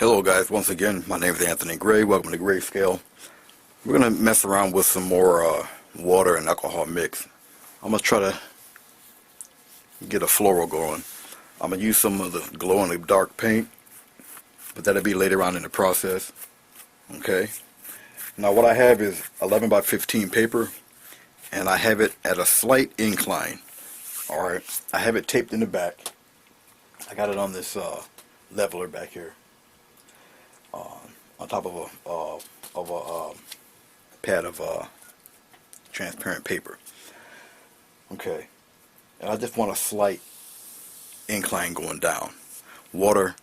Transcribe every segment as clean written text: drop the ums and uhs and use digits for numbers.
Hello guys, once again, my name is Anthony Gray. Welcome to Grayscale. We're going to mess around with some more water and alcohol mix. I'm going to try to get a floral going. I'm going to use some of the glow-in-the-dark paint, but that'll be later on in the process. Okay. Now what I have is 11 by 15 paper, and I have it at a slight incline. Alright, I have it taped in the back. I got it on this leveler back here. On top of a pad of transparent paper. Okay, and I just want a slight incline going down. Water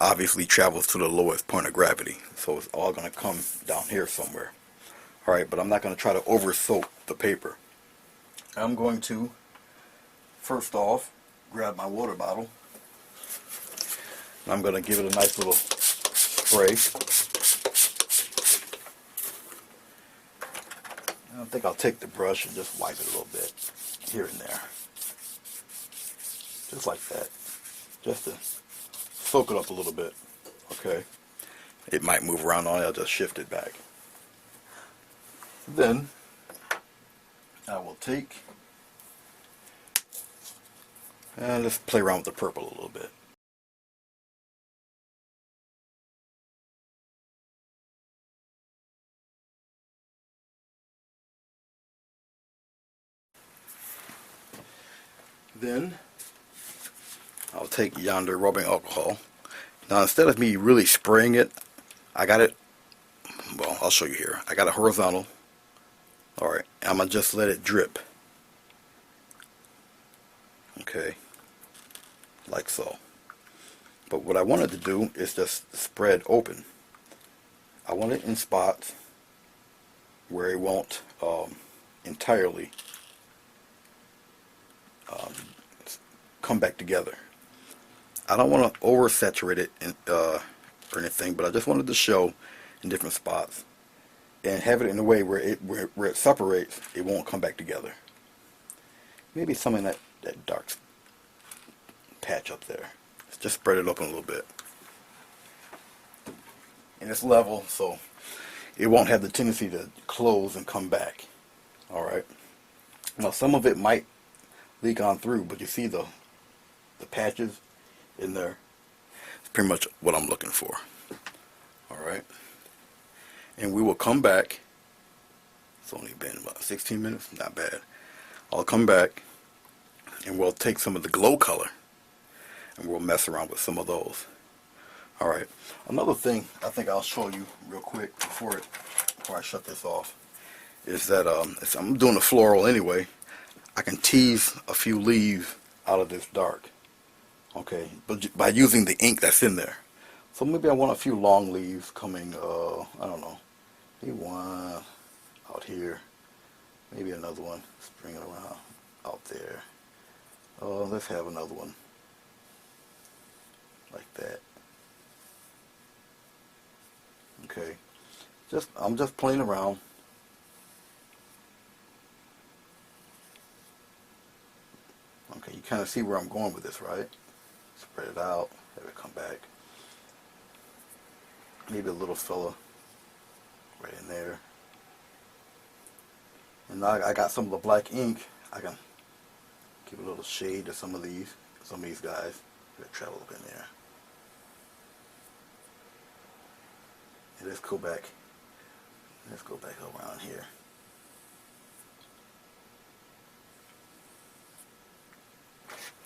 obviously travels to the lowest point of gravity, so it's all going to come down here somewhere. Alright, but I'm not going to try to over soak the paper. I'm going to first off grab my water bottle, and I'm going to give it a nice little spray. I think I'll take the brush and just wipe it a little bit here and there, just like that, just to soak it up a little bit. Okay, it might move around on it, I'll just shift it back. Then I will take and let's play around with the purple a little bit. Then I'll take yonder rubbing alcohol. Now instead of me really spraying it, I got it, well, I'll show you here. I got it horizontal. Alright, I'm going to just let it drip. Okay, like so. But what I wanted to do is just spread open. I want it in spots where it won't entirely come back together. I don't want to oversaturate it or anything, but I just wanted to show in different spots and have it in a way where it separates, it won't come back together. Maybe something that dark patch up there. Let's just spread it open a little bit. And it's level, so it won't have the tendency to close and come back. Alright. Now some of it might leak on through, but you see the patches in there. It's pretty much what I'm looking for. Alright. And we will come back. It's only been about 16 minutes, not bad. I'll come back and we'll take some of the glow color and we'll mess around with some of those. Alright. Another thing I think I'll show you real quick before I shut this off is that I'm doing a floral anyway. I can tease a few leaves out of this dark. Okay, but by using the ink that's in there. So maybe I want a few long leaves coming, I don't know, maybe one out here, maybe another one, string it around out there. Let's have another one like that. Okay, I'm just playing around. Okay, you kind of see where I'm going with this, right? Spread it out, have it come back. Maybe a little fella right in there. And now I got some of the black ink. I can give a little shade to some of these guys that travel up in there. And let's go back around here.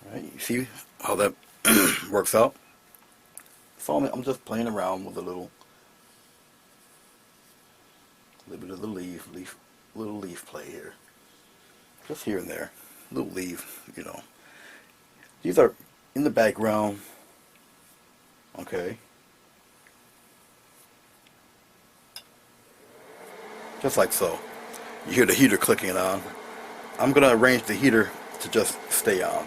Alright, you see how that works out? So I'm just playing around with a little bit of the little leaf play here. Just here and there. Little leaf, you know. These are in the background. Okay. Just like so. You hear the heater clicking on. I'm going to arrange the heater to just stay on,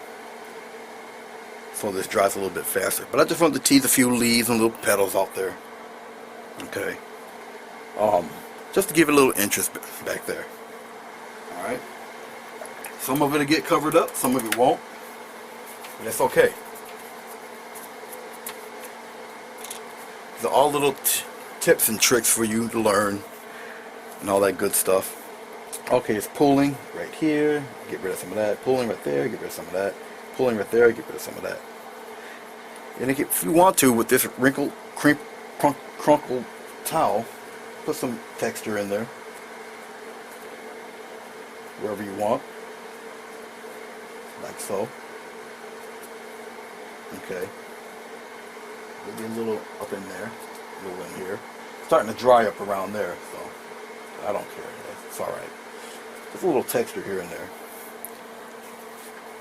so this dries a little bit faster. But I just wanted to tease a few leaves and little petals out there. Okay. Just to give it a little interest back there. Alright. Some of it will get covered up, some of it won't. But that's okay. They're all little tips and tricks for you to learn and all that good stuff. Okay, it's pulling right here, get rid of some of that. Pulling right there, get rid of some of that. Pulling right there, get rid of some of that. And if you want to, with this wrinkled, crumpled towel, put some texture in there, wherever you want, like so. Okay. Maybe a little up in there, a little in here. It's starting to dry up around there, so I don't care. It's alright. Just a little texture here and there.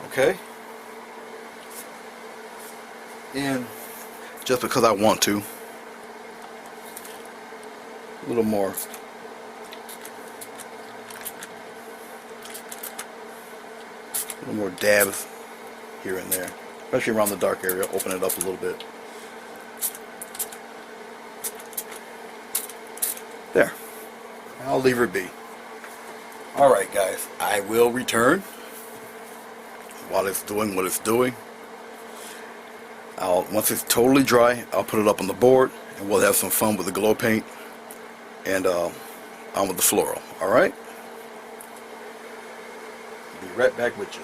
Okay? And just because I want to, a little more. A little more dabs here and there. Especially around the dark area. Open it up a little bit. There. I'll leave her be. Alright guys, I will return while it's doing what it's doing. Once it's totally dry, I'll put it up on the board and we'll have some fun with the glow paint and on with the floral. Alright? Be right back with you.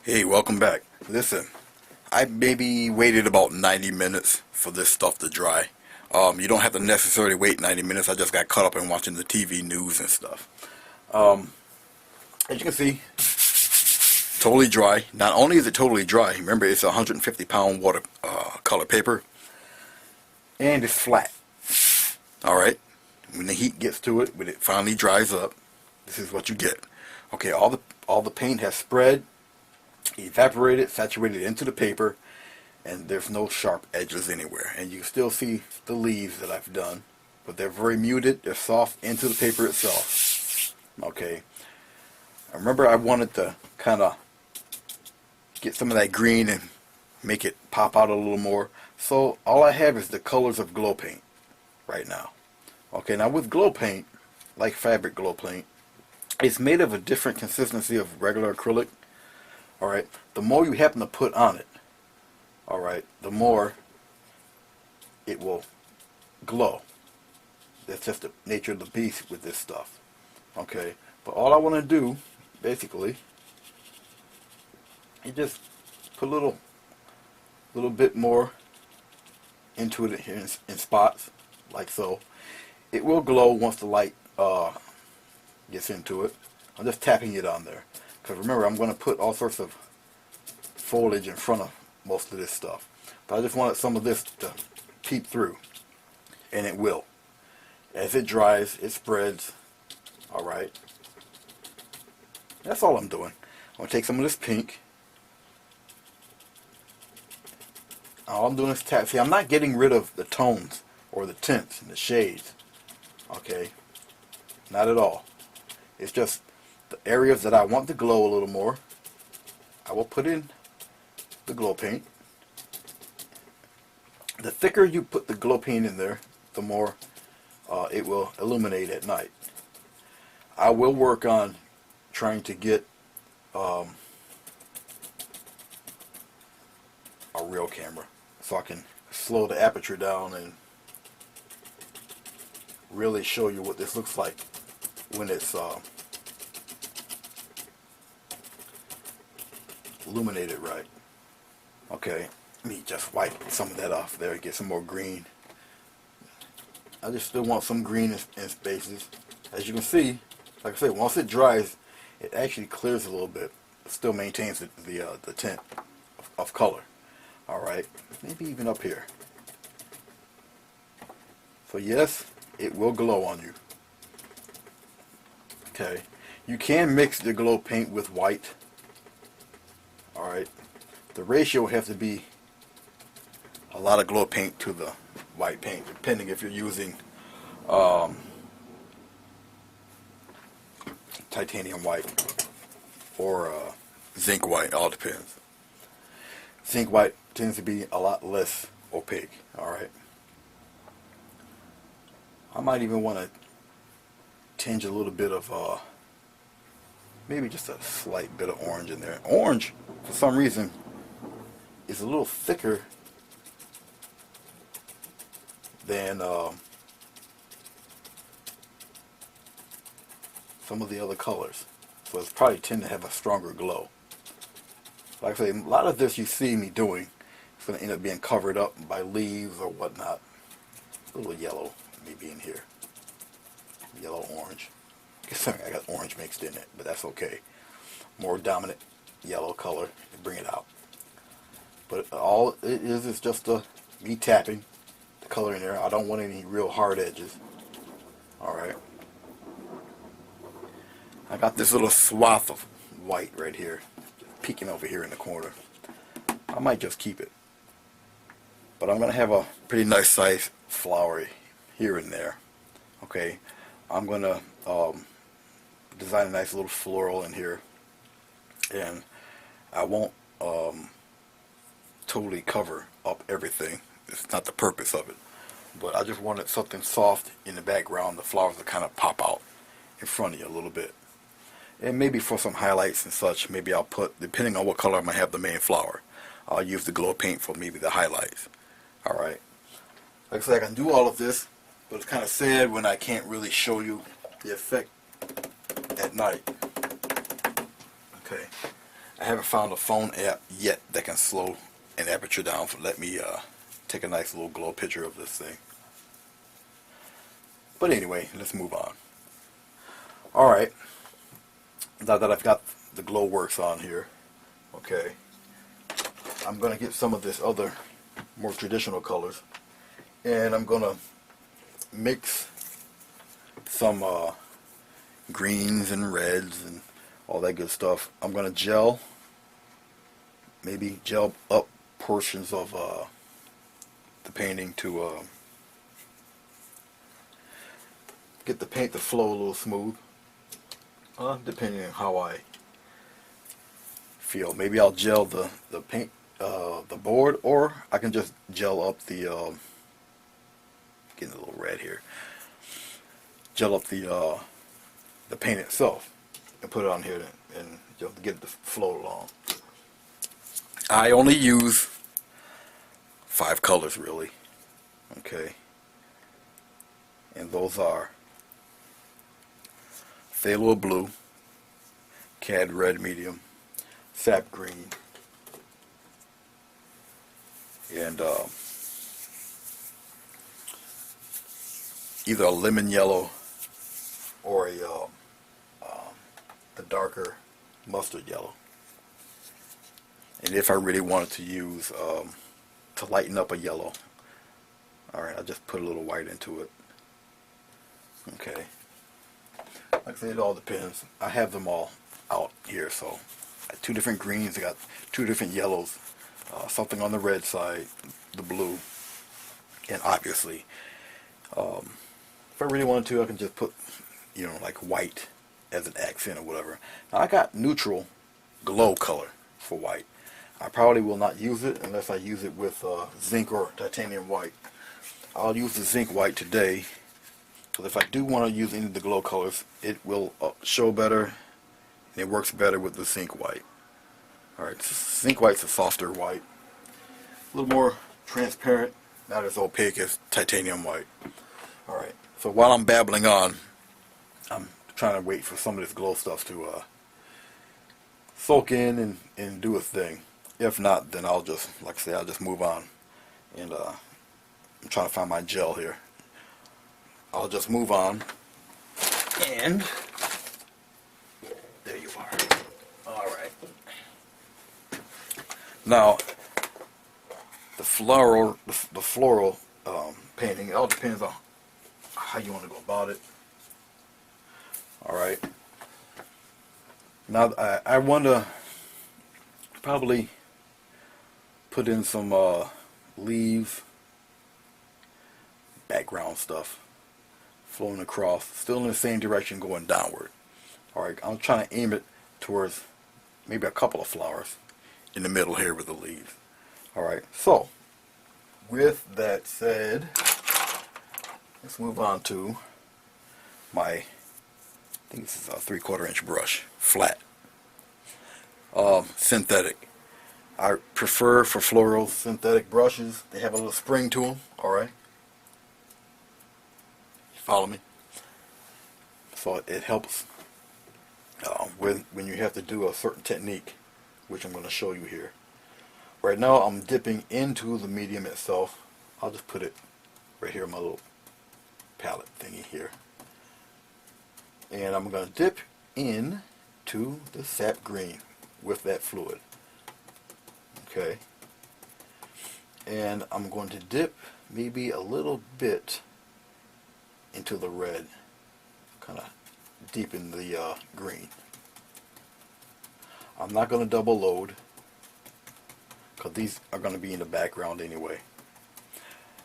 Hey, welcome back. Listen, I maybe waited about 90 minutes for this stuff to dry. You don't have to necessarily wait 90 minutes. I just got caught up in watching the TV news and stuff. As you can see, totally dry. Not only is it totally dry, remember it's a 150-pound watercolor paper, and it's flat. Alright, when the heat gets to it, when it finally dries up, this is what you get. Okay, all the paint has spread, evaporated, saturated into the paper, and there's no sharp edges anywhere. And you can still see the leaves that I've done, but they're very muted, they're soft into the paper itself. Okay, I remember I wanted to kind of get some of that green and make it pop out a little more, so all I have is the colors of glow paint right now. Okay, now with glow paint, like fabric glow paint, it's made of a different consistency of regular acrylic. Alright, the more you happen to put on it, alright, the more it will glow. That's just the nature of the beast with this stuff. Okay, but all I want to do, basically, is just put a little bit more into it here in spots, like so. It will glow once the light gets into it. I'm just tapping it on there. Because remember, I'm going to put all sorts of foliage in front of most of this stuff. But I just wanted some of this to peep through. And it will. As it dries, it spreads. Alright. That's all I'm doing. I'm going to take some of this pink. All I'm doing is tap. See, I'm not getting rid of the tones or the tints and the shades. Okay? Not at all. It's just the areas that I want to glow a little more, I will put in the glow paint. The thicker you put the glow paint in there, the more it will illuminate at night. I will work on trying to get a real camera so I can slow the aperture down and really show you what this looks like when it's illuminated right. Okay, let me just wipe some of that off there, get some more green. I just still want some green in spaces. As you can see, like I said, once it dries, it actually clears a little bit. It still maintains the tint of color. Alright, maybe even up here. So yes, it will glow on you. Okay, you can mix the glow paint with white. Alright, the ratio has to be a lot of glow paint to the white paint, depending if you're using titanium white or zinc white, all depends. Zinc white tends to be a lot less opaque. Alright, I might even want to tinge a little bit of maybe just a slight bit of orange in there. Orange, for some reason, is a little thicker than some of the other colors. So it's probably tend to have a stronger glow. Like I say, a lot of this you see me doing is going to end up being covered up by leaves or whatnot. A little yellow maybe in here. Yellow, orange. I got orange mixed in it, but that's okay. More dominant yellow color to bring it out. But all it is just me tapping the color in there. I don't want any real hard edges. Alright. I got this little swath of white right here, peeking over here in the corner. I might just keep it. But I'm going to have a pretty nice size flower here and there. Okay. I'm going to design a nice little floral in here. And I won't totally cover up everything. It's not the purpose of it. But I just wanted something soft in the background. The flowers to kind of pop out in front of you a little bit. And maybe for some highlights and such, maybe I'll put, depending on what color I'm going to have the main flower, I'll use the glow paint for maybe the highlights. Alright. Like I said, I can do all of this, but it's kind of sad when I can't really show you the effect at night. Okay. I haven't found a phone app yet that can slow an aperture down for let me take a nice little glow picture of this thing. But anyway, let's move on. Alright. Now that I've got the glow works on here, okay, I'm going to get some of this other more traditional colors, and I'm going to mix some greens and reds and all that good stuff. I'm going to maybe gel up portions of the painting to get the paint to flow a little smooth. Depending on how I feel. Maybe I'll gel the paint, the board, or I can just gel up the, getting a little red here, gel up the paint itself and put it on here and just get it to flow along. I only use 5 colors really, okay, and those are Phthalo blue, cad red medium, sap green, and either a lemon yellow or the darker mustard yellow. And if I really wanted to use to lighten up a yellow, alright, I'll just put a little white into it. Okay. Like I said, it all depends. I have them all out here, so I got 2 different greens, I got 2 different yellows, something on the red side, the blue, and obviously, if I really wanted to, I can just put, like white as an accent or whatever. Now I got neutral glow color for white. I probably will not use it unless I use it with zinc or titanium white. I'll use the zinc white today. Because if I do want to use any of the glow colors, it will show better, and it works better with the zinc white. Alright, zinc white's a softer white. A little more transparent, not as opaque as titanium white. Alright, so while I'm babbling on, I'm trying to wait for some of this glow stuff to soak in and do a thing. If not, then I'll just, like I say, I'll just move on. And I'm trying to find my gel here. I'll just move on, and there you are. Alright. Now, the floral painting, it all depends on how you want to go about it. Alright. Now, I want to probably put in some leaves, background stuff. Flowing across, still in the same direction, going downward. Alright, I'm trying to aim it towards maybe a couple of flowers in the middle here with the leaves. Alright, so with that said, let's move on to my, I think this is a 3/4 inch brush, flat, synthetic. I prefer for Floral synthetic brushes, they have a little spring to them, alright? Follow me? So it helps when you have to do a certain technique, which I'm going to show you here. Right now I'm dipping into the medium itself. I'll just put it right here in my little palette thingy here. And I'm going to dip in to the sap green with that fluid. Okay. And I'm going to dip maybe a little bit into the red. Kind of deepen the green. I'm not going to double load because these are going to be in the background anyway.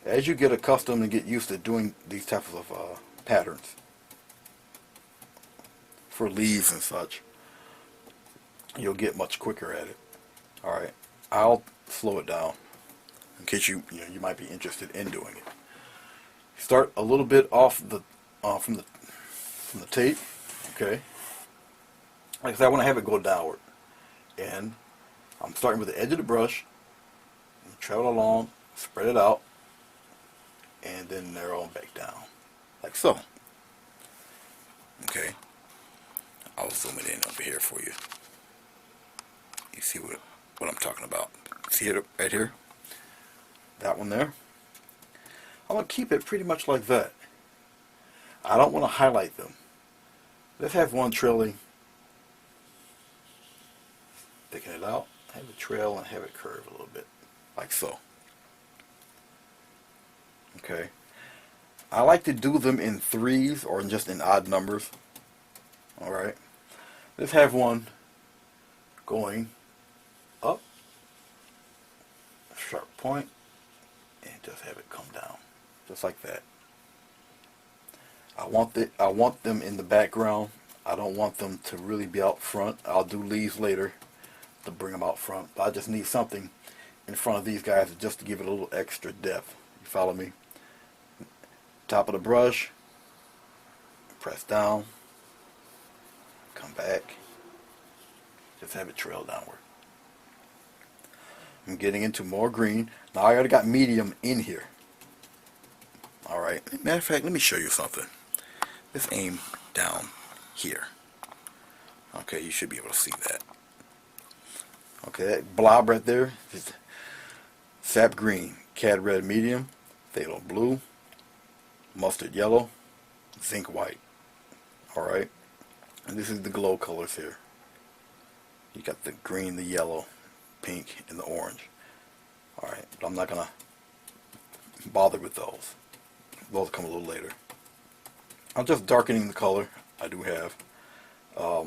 As you get accustomed and get used to doing these types of patterns for leaves and such, you'll get much quicker at it. Alright, I'll slow it down in case you might be interested in doing it. Start a little bit off the from the tape, okay? Like I said, I want to have it go downward. And I'm starting with the edge of the brush, and travel along, spread it out, and then narrow back down, like so. Okay, I'll zoom it in over here for you. You see what I'm talking about? See it right here? That one there? I'm going to keep it pretty much like that. I don't want to highlight them. Let's have one trailing. Thicken it out, have it trail, and have it curve a little bit, like so. Okay. I like to do them in threes or just in odd numbers. Alright. Let's have one going up, sharp point, and just have it come down. Just like that. I want them in the background. I don't want them to really be out front. I'll do leaves later to bring them out front. I just need something in front of these guys just to give it a little extra depth. You follow me? Top of the brush, press down, come back, just have it trail downward. I'm getting into more green. Now I already got medium in here. Alright, matter of fact, let me show you something. Let's aim down here. Okay, you should be able to see that. Okay, that blob right there is sap green, cad red medium, phthalo blue, mustard yellow, zinc white. Alright, and this is the glow colors here. You got the green, the yellow, pink, and the orange. Alright, but I'm not going to bother with those. Those come a little later. I'm just darkening the color. I do have a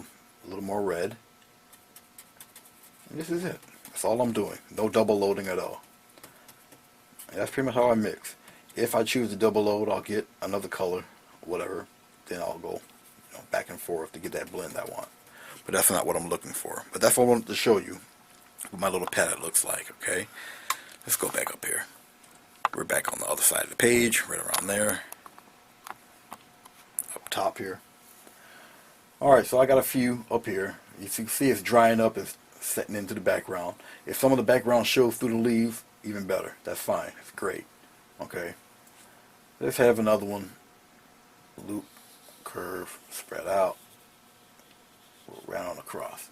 little more red. And this is it. That's all I'm doing. No double loading at all. And that's pretty much how I mix. If I choose to double load, I'll get another color, whatever. Then I'll go back and forth to get that blend I want. But that's not what I'm looking for. But that's what I wanted to show you what my little palette looks like, okay? Let's go back up here. We're back on the other side of the page, right around there. Up top here. Alright, so I got a few up here. You can see it's drying up, it's setting into the background. If some of the background shows through the leaves, even better. That's fine. It's great. Okay. Let's have another one. Loop, curve, spread out. Round across.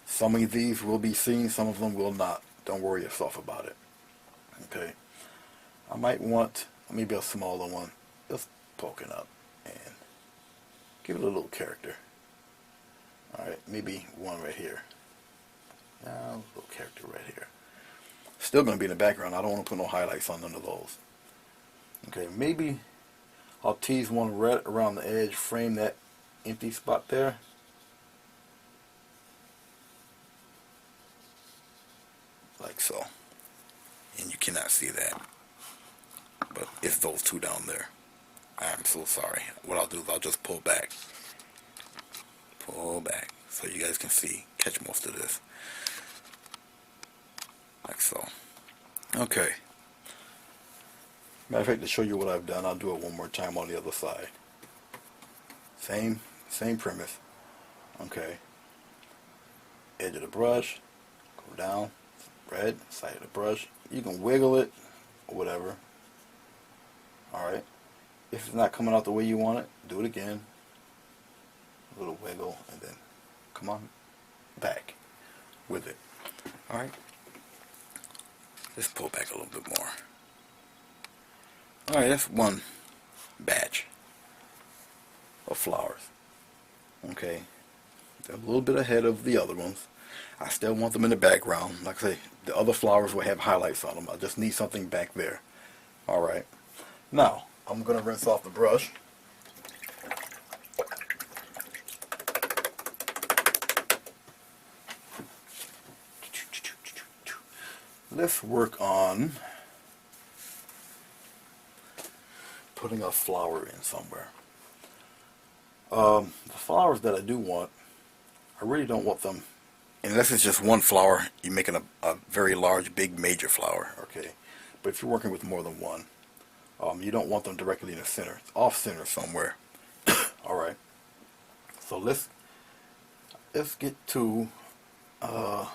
Some of these will be seen, some of them will not. Don't worry yourself about it. Okay. I might want maybe a smaller one. Just poking up and give it a little character. Alright, maybe one right here. Now, a little character right here. Still going to be in the background. I don't want to put no highlights on none of those. Okay, maybe I'll tease one right around the edge, frame that empty spot there. Like so. And you cannot see that. But it's those two down there. I'm so sorry. What I'll do is I'll just pull back. Pull back. So you guys can see, catch most of this. Like so. Okay. Matter of fact, to show you what I've done, I'll do it one more time on the other side. Same premise. Okay. Edge of the brush, go down, red, side of the brush. You can wiggle it or whatever. Alright. If it's not coming out the way you want it, do it again. A little wiggle and then come on back with it. Alright. Let's pull back a little bit more. Alright, that's one batch of flowers. Okay. They're a little bit ahead of the other ones. I still want them in the background. Like I say, the other flowers will have highlights on them. I just need something back there. Alright. Now, I'm going to rinse off the brush. Let's work on putting a flower in somewhere. The flowers that I do want, I really don't want them, unless it's just one flower, you're making a very large, big, major flower, okay? But if you're working with more than one, you don't want them directly in the center. It's off center somewhere. Alright. So let's get to, I'm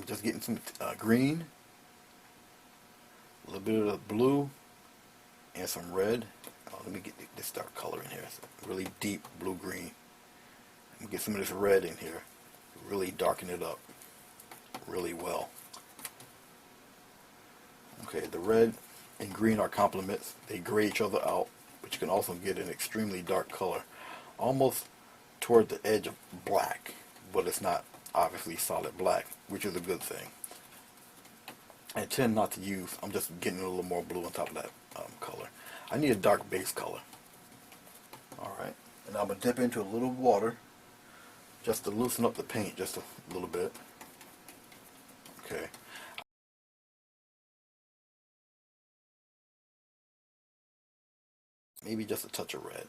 just getting some green, a little bit of the blue, and some red. Let me get this dark color in here. It's a really deep blue-green. Let me get some of this red in here. Really darken it up really well. Okay, the red and green are complements. They gray each other out, but you can also get an extremely dark color. Almost toward the edge of black, but it's not obviously solid black, which is a good thing. I tend not to use, I'm just getting a little more blue on top of that color. I need a dark base color. Alright, and I'm going to dip into a little water just to loosen up the paint just a little bit. Okay. Maybe just a touch of red,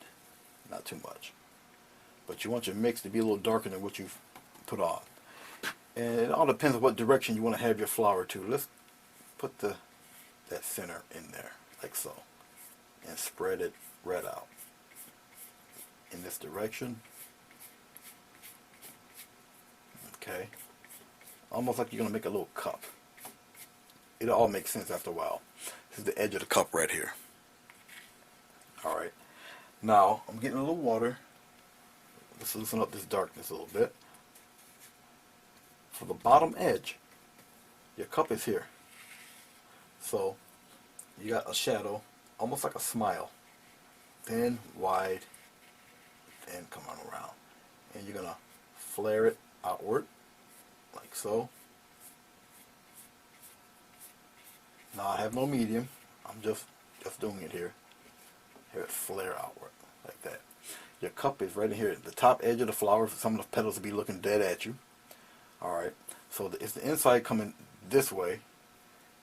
not too much. But you want your mix to be a little darker than what you've put on. And it all depends on what direction you want to have your flower to. Let's put that center in there, like so. And spread it right out. In this direction. Okay. Almost like you're going to make a little cup. It'll all make sense after a while. This is the edge of the cup right here. Alright. Now, I'm getting a little water. Let's loosen up this darkness a little bit. For the bottom edge, your cup is here. So, you got a shadow, almost like a smile. Thin, wide, then come on around. And you're going to flare it outward, like so. Now, I have no medium. I'm just doing it here. Have it flare outward, like that. Your cup is right in here. The top edge of the flower, some of the petals will be looking dead at you. Alright, so it's the inside coming this way,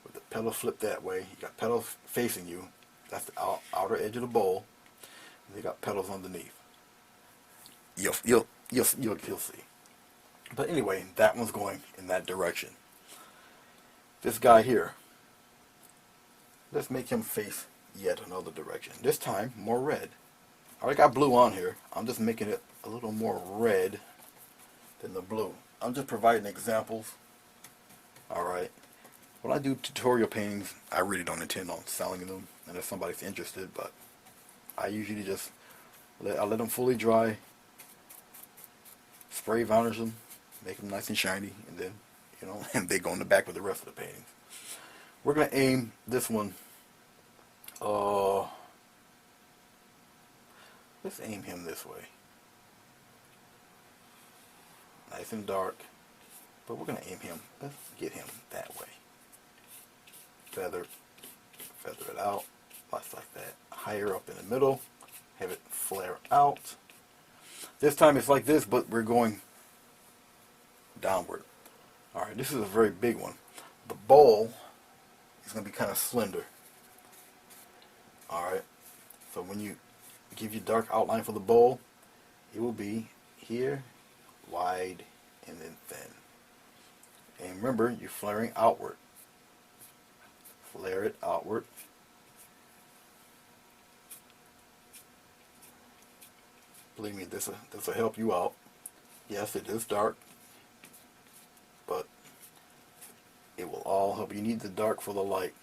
with the petals flipped that way. You got petals facing you. That's the outer edge of the bowl. And you got petals underneath. You'll see. But anyway, that one's going in that direction. This guy here, let's make him face yet another direction. This time, more red. I already got blue on here. I'm just making it a little more red than the blue. I'm just providing examples. Alright. When I do tutorial paintings, I really don't intend on selling them unless somebody's interested, but I usually just let them fully dry, spray varnish them, make them nice and shiny, and then, and they go in the back with the rest of the paintings. We're going to aim this one, let's aim him this way. Nice and dark. But we're going to aim him. Let's get him that way. Feather it out. Lots like that. Higher up in the middle. Have it flare out. This time it's like this, but we're going downward. Alright, this is a very big one. The bowl is going to be kind of slender. Alright, so when you give you dark outline for the bowl, it will be here, wide, and then thin. And remember, you're flaring outward. Flare it outward. Believe me, this will help you out. Yes, it is dark. all help. You need the dark for the light.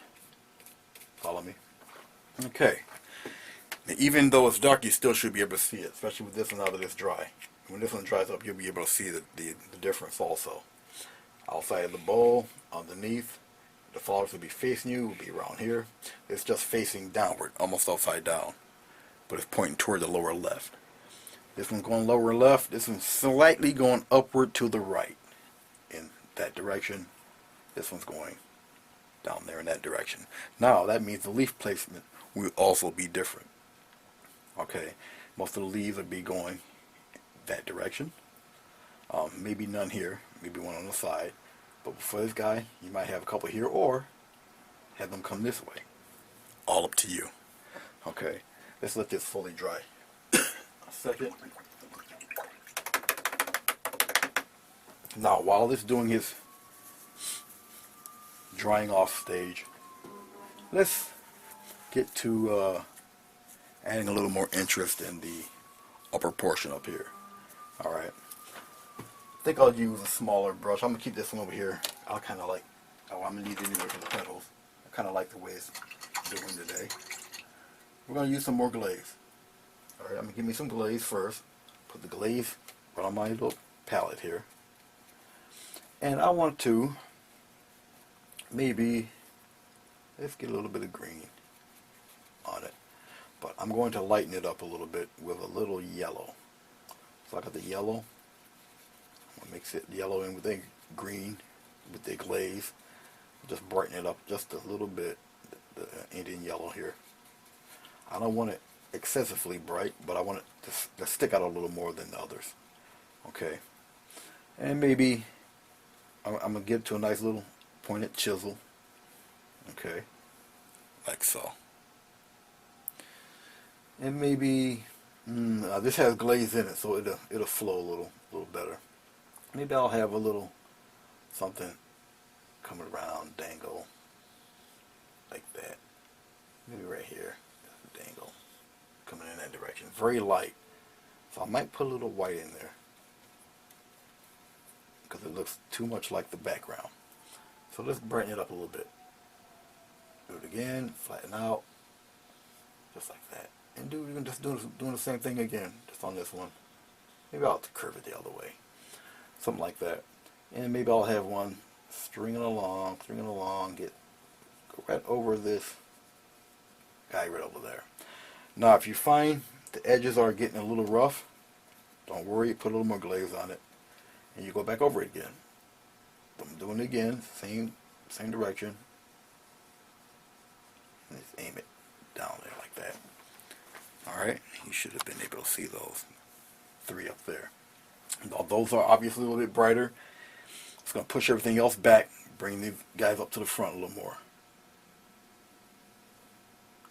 Follow me? Okay. Now, even though it's dark, you still should be able to see it, especially with this one out of this dry. When this one dries up, you'll be able to see the difference also. Outside of the bowl, underneath, the flowers will be facing you, will be around here. It's just facing downward, almost upside down, but it's pointing toward the lower left. This one's going lower left, this one's slightly going upward to the right in that direction. This one's going down there in that direction. Now that means the leaf placement will also be different. Okay, most of the leaves will be going that direction. Maybe none here, maybe one on the side. But for this guy, you might have a couple here, or have them come this way. All up to you. Okay, let's let this fully dry. A second. Now, while it's doing his drying off stage, let's get to adding a little more interest in the upper portion up here. Alright. I think I'll use a smaller brush. I'm going to keep this one over here. I'm going to need it anyway for the petals. I kind of like the way it's doing today. We're going to use some more glaze. Alright, I'm going to give me some glaze first. Put the glaze right on my little palette here. And I want to maybe, let's get a little bit of green on it. But I'm going to lighten it up a little bit with a little yellow. So I got the yellow. I'm going to mix it yellow in with the green, with the glaze. Just brighten it up just a little bit, the Indian yellow here. I don't want it excessively bright, but I want it to stick out a little more than the others. Okay. And maybe I'm going to get to a nice little pointed chisel. Okay. Like so. And maybe this has glaze in it, so it'll flow a little better. Maybe I'll have a little something coming around, dangle, like that. Maybe right here, dangle, coming in that direction. Very light, so I might put a little white in there because it looks too much like the background. So let's brighten it up a little bit. Do it again, flatten out, just like that. And doing the same thing again, just on this one. Maybe I'll have to curve it the other way. Something like that. And maybe I'll have one stringing along, go right over this guy right over there. Now if you find the edges are getting a little rough, don't worry, put a little more glaze on it. And you go back over it again. I'm doing it again, same direction. And just aim it down there like that. Alright, you should have been able to see those three up there. Now, those are obviously a little bit brighter. It's going to push everything else back, bring these guys up to the front a little more.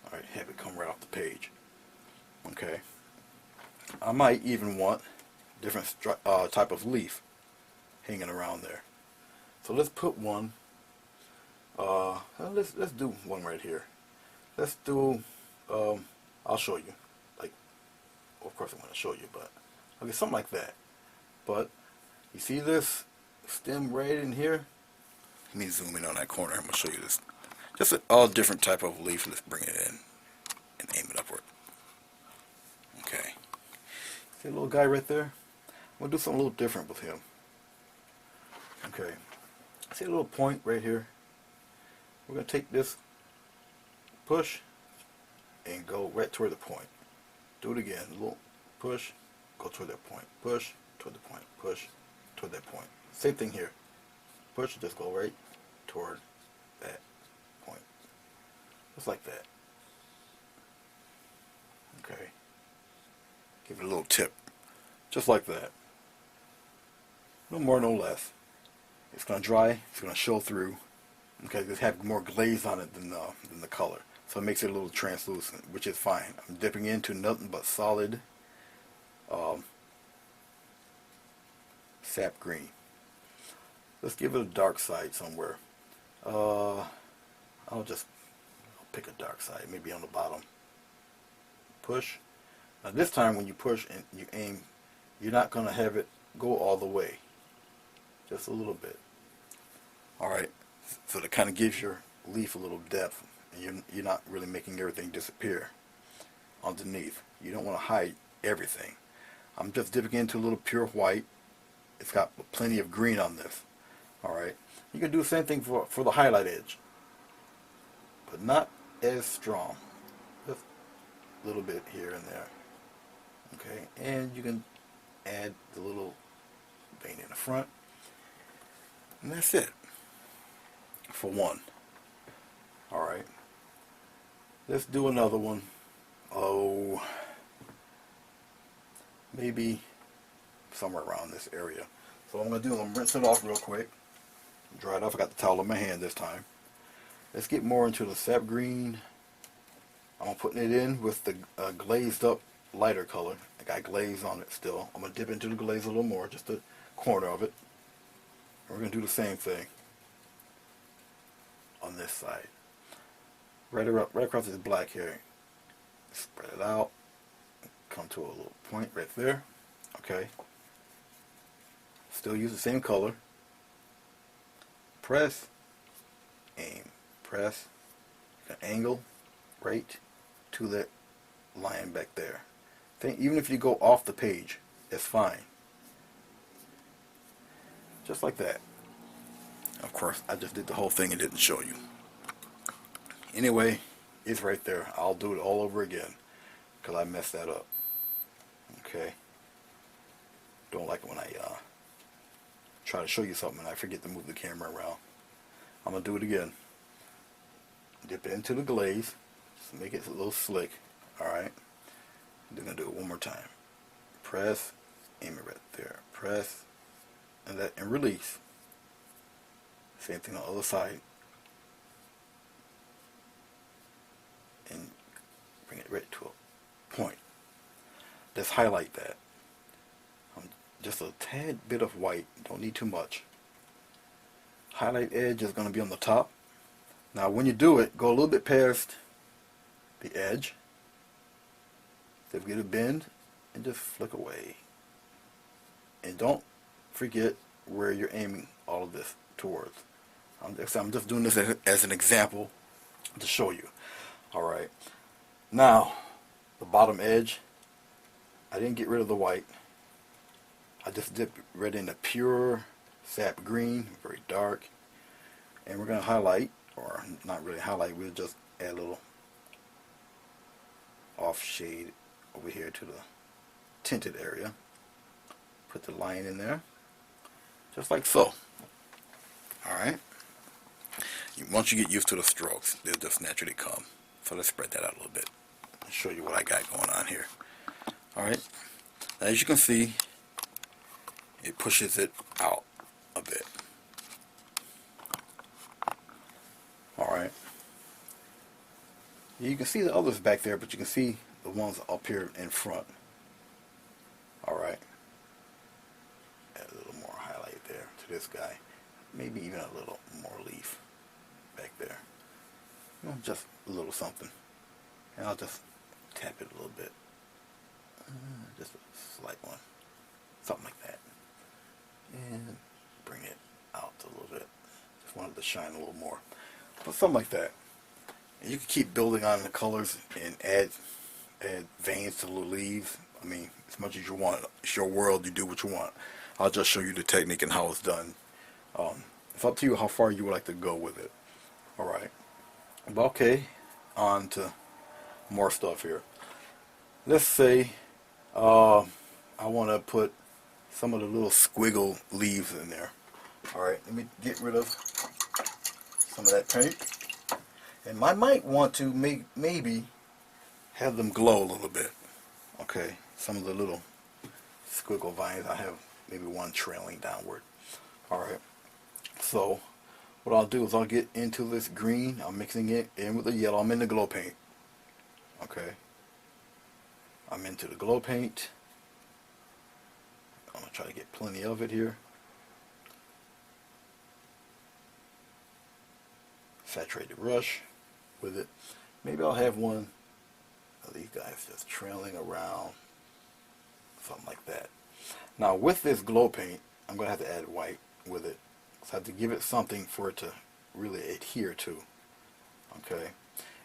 Alright, have it come right off the page. Okay. I might even want different type of leaf hanging around there. So let's put one. Let's do one right here. Let's do. I'll show you. Of course I want to show you, but okay, something like that. But you see this stem right in here? Let me zoom in on that corner. I'm going to show you this. Just a different type of leaf. Let's bring it in and aim it upward. Okay. See a little guy right there? I'm going to do something a little different with him. Okay. See a little point right here? We're going to take this push and go right toward the point. Do it again. A little push, go toward that point. Push, toward the point. Push, toward that point. Same thing here. Push, just go right toward that point. Just like that. Okay. Give it a little tip. Just like that. No more, no less. It's going to dry. It's going to show through. Okay, just have more glaze on it than the color. So it makes it a little translucent, which is fine. I'm dipping into nothing but solid sap green. Let's give it a dark side somewhere. I'll pick a dark side, maybe on the bottom. Push. Now this time when you push and you aim, you're not going to have it go all the way. Just a little bit. Alright, So that kind of gives your leaf a little depth, and you're not really making everything disappear underneath. You don't want to hide everything. I'm just dipping into a little pure white. It's got plenty of green on this. Alright. You can do the same thing for the highlight edge, but not as strong. Just a little bit here and there. Okay, and you can add the little vein in the front, and that's it for one. Alright, let's do another one. Oh, maybe somewhere around this area. So what I'm going to do is I'm going to rinse it off real quick, dry it off. I got the towel in my hand this time. Let's get more into the sap green. I'm putting it in with the glazed up lighter color. I got glaze on it still. I'm going to dip into the glaze a little more, just the corner of it. And we're going to do the same thing on this side. Right across this black here. Spread it out. Come to a little point right there. Okay. Still use the same color. Press. Aim. Press. An angle right to that line back there. Even if you go off the page, it's fine. Just like that. Of course, I just did the whole thing and didn't show you. Anyway, it's right there. I'll do it all over again because I messed that up. Okay. Don't like it when I try to show you something and I forget to move the camera around. I'm going to do it again. Dip it into the glaze. Just make it a little slick. Alright. Then I'm going to do it one more time. Press. Aim it right there. Press. And release. Same thing on the other side. And bring it right to a point. Let's highlight that. Just a tad bit of white. Don't need too much. Highlight edge is going to be on the top. Now when you do it, go a little bit past the edge. So get a bend and just flick away. And don't forget where you're aiming all of this towards. I'm just doing this as an example to show you. Alright. Now, the bottom edge, I didn't get rid of the white. I just dipped right into pure sap green, very dark. And we're going to highlight, or not really highlight, we'll just add a little off shade over here to the tinted area. Put the line in there, just like so. Alright. Once you get used to the strokes, they'll just naturally come. So let's spread that out a little bit and show you what I got going on here. Alright. Now as you can see, it pushes it out a bit. Alright. You can see the others back there, but you can see the ones up here in front. Alright. Add a little more highlight there to this guy. Maybe even a little more leaf back there. Just a little something. And I'll just tap it a little bit. Just a slight one. Something like that. And bring it out a little bit. Just wanted to shine a little more. But something like that. And you can keep building on the colors and add veins to the leaves. I mean, as much as you want. It's your world, you do what you want. I'll just show you the technique and how it's done. It's up to you how far you would like to go with it. Alright. But okay, on to more stuff here. Let's say I want to put some of the little squiggle leaves in there. Alright, let me get rid of some of that paint. And I might want to maybe have them glow a little bit. Okay, some of the little squiggle vines, I have maybe one trailing downward. Alright, so what I'll do is I'll get into this green. I'm mixing it in with the yellow. I'm in the glow paint. Okay, I'm into the glow paint. I'm going to try to get plenty of it here. Saturate the brush with it. Maybe I'll have one of these guys just trailing around. Something like that. Now with this glow paint, I'm going to have to add white with it. So I have to give it something for it to really adhere to. Okay,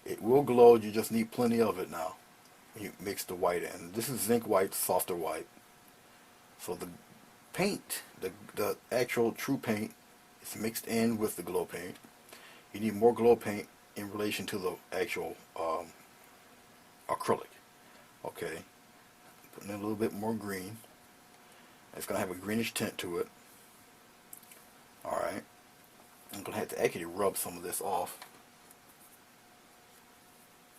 it will glow. You just need plenty of it now. You mix the white in. This is zinc white, softer white. So the paint, the actual true paint, is mixed in with the glow paint. You need more glow paint in relation to the actual acrylic. Okay, putting in a little bit more green. It's going to have a greenish tint to it. Alright, I'm going to have to actually rub some of this off.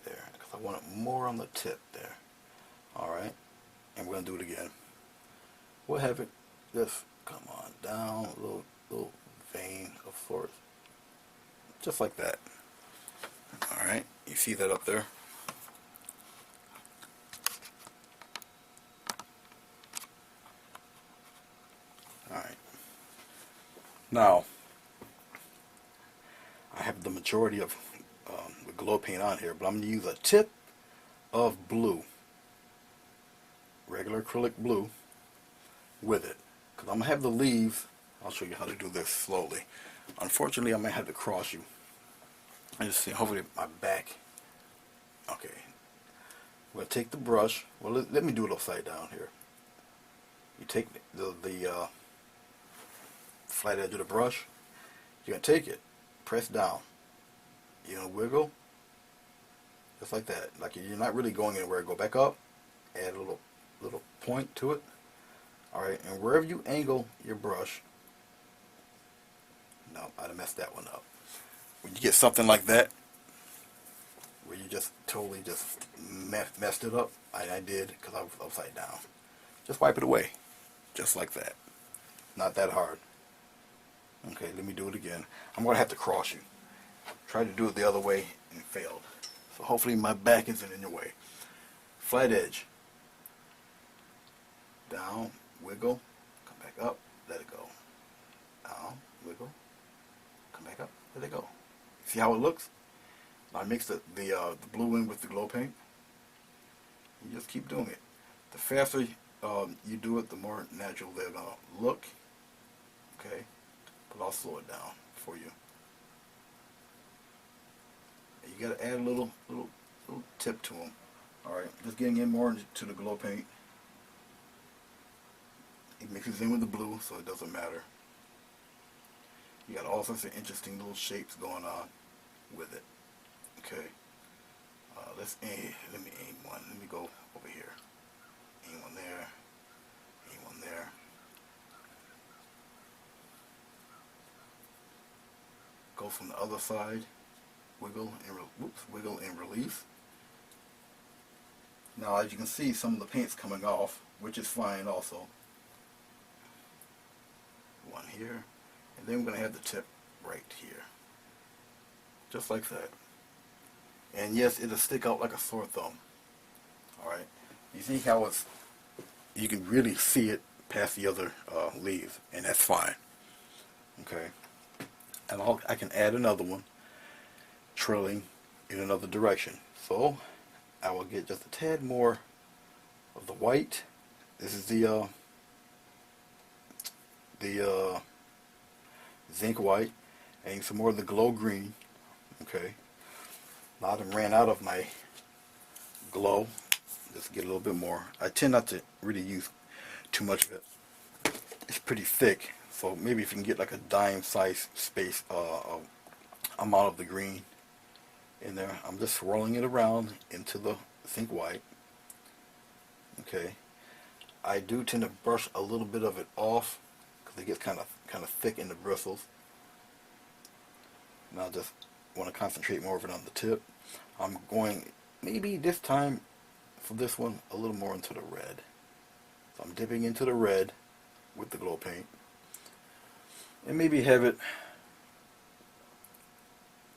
There, because I want it more on the tip there. Alright, and we're going to do it again. We'll have it just come on down, a little vein of sorts. Just like that. Alright, you see that up there? Alright. Now, I have the majority of the glow paint on here, but I'm going to use a tip of blue, regular acrylic blue, with it. Because I'm going to have the leaves. I'll show you how to do this slowly. Unfortunately, I may have to cross you. I just see, hopefully my back. Okay. We're going to take the brush. Well, let me do it upside down here. You take the flat edge of the brush. You're going to take it, press down. You're going to wiggle, just like that. Like you're not really going anywhere. Go back up, add a little point to it. Alright, and wherever you angle your brush, no, I'd messed that one up. When you get something like that, where you just totally just messed it up, I did, because I was upside down. Just wipe it away, just like that. Not that hard. Okay, let me do it again. I'm going to have to cross you. Tried to do it the other way and failed. So hopefully my back isn't in your way. Flat edge. Down, wiggle, come back up, let it go. Down, wiggle, come back up, let it go. See how it looks? Now I mix the blue in with the glow paint. You just keep doing it. The faster you do it, the more natural they're going to look. Okay? But I'll slow it down for you. And you got to add a little tip to them. Alright, just getting in more into the glow paint. It mixes in with the blue, so it doesn't matter. You got all sorts of interesting little shapes going on with it. Okay. Let me aim one. Let me go over here. Aim one there. Aim one there. Go from the other side. Wiggle and release. Now, as you can see, some of the paint's coming off, which is fine also. One here, and then we're going to have the tip right here. Just like that. And yes, it'll stick out like a sore thumb. Alright, you see how you can really see it past the other leaves, and that's fine. Okay, and I can add another one, trailing in another direction. So, I will get just a tad more of the white. This is the zinc white, and some more of the glow green. Okay, now I ran out of my glow. Just get a little bit more. I tend not to really use too much of it. It's pretty thick, so maybe if you can get like a dime size space amount of the green in there. I'm just swirling it around into the zinc white. Okay, I do tend to brush a little bit of it off because it gets kind of thick in the bristles. And I just want to concentrate more of it on the tip. I'm going maybe this time for this one a little more into the red. So I'm dipping into the red with the glow paint, and maybe have it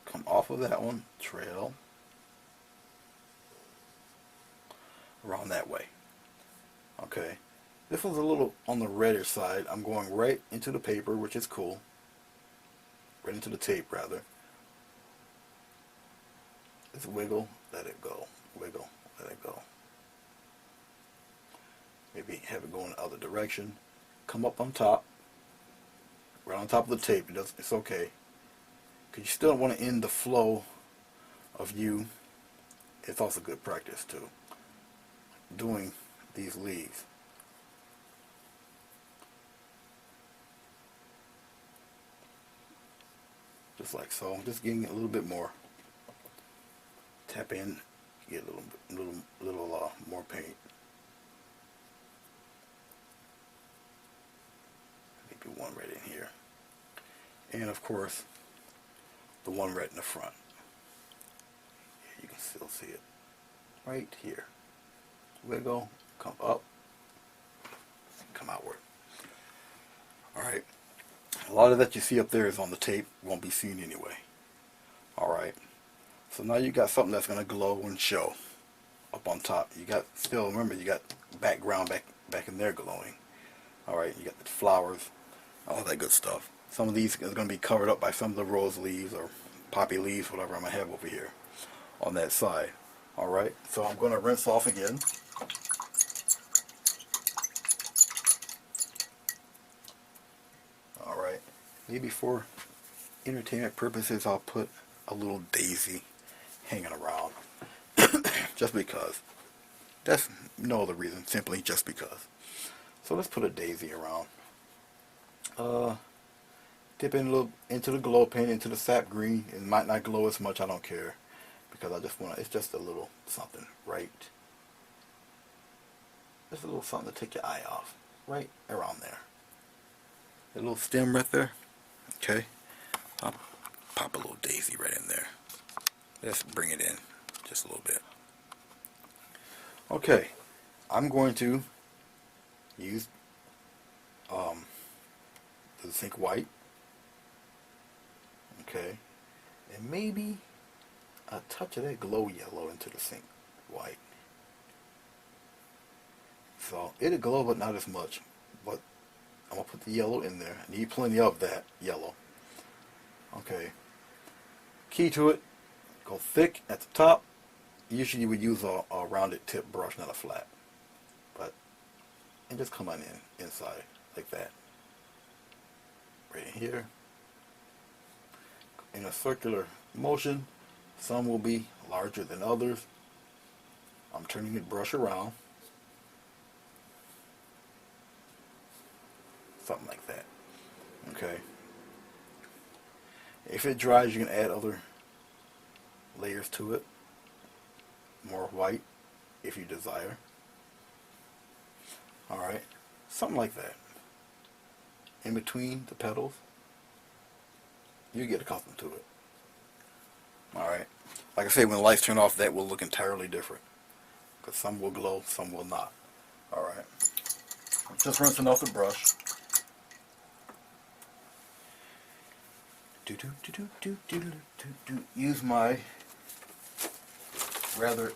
come off of that one, trail around that way. Okay, this one's a little on the reddish side. I'm going right into the paper, which is cool. Right into the tape, rather. Just wiggle, let it go. Wiggle, let it go. Maybe have it go in the other direction. Come up on top. Right on top of the tape. It's okay. because you still don't want to end the flow of you. It's also good practice too, doing these leaves. Just like so, just getting a little bit more. Tap in, get a little more paint. Maybe one right in here. And of course, the one right in the front. Yeah, you can still see it. Right here. Wiggle, come up, come outward. Alright. A lot of that you see up there is on the tape, won't be seen anyway. Alright. So now you got something that's going to glow and show up on top. You got, still remember, you got background back in there glowing. Alright, you got the flowers, all that good stuff. Some of these is going to be covered up by some of the rose leaves or poppy leaves, whatever I'm going to have over here on that side. Alright, so I'm going to rinse off again. Alright, maybe for entertainment purposes I'll put a little daisy hanging around. Just because. That's no other reason, simply just because. So let's put a daisy around. Dip in a little into the glow paint, into the sap green. It might not glow as much, I don't care. Because I just want to, it's just a little something, right? Just a little something to take your eye off. Right around there. A little stem right there. Okay. I'll pop a little daisy right in there. Let's bring it in just a little bit. Okay. I'm going to use the zinc white. Okay. And maybe a touch of that glow yellow into the zinc white. So it'll glow, but not as much. But I'm going to put the yellow in there. I need plenty of that yellow. Okay. Key to it, go thick at the top. Usually you would use a rounded tip brush, not a flat. But, and just come on inside, like that. Right in here. In a circular motion. Some will be larger than others. I'm turning the brush around. Something like that. Okay. If it dries, you can add other layers to it. More white, if you desire. Alright. Something like that. In between the petals, you get accustomed to it. Alright. Like I say, when the lights turn off, that will look entirely different. Because some will glow, some will not. Alright. I'm just rinsing off the brush. Use my rather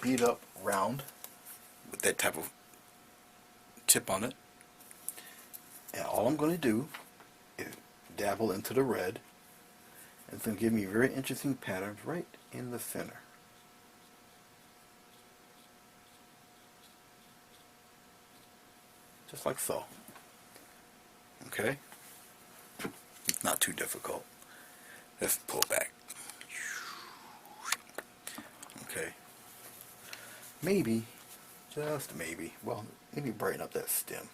beat up round with that type of tip on it. And all I'm going to do is dabble into the red. It's going to give me very interesting patterns right in the center. Just like so. Okay? It's not too difficult. Let's pull back. Okay. Maybe, just maybe, well, maybe brighten up that stem.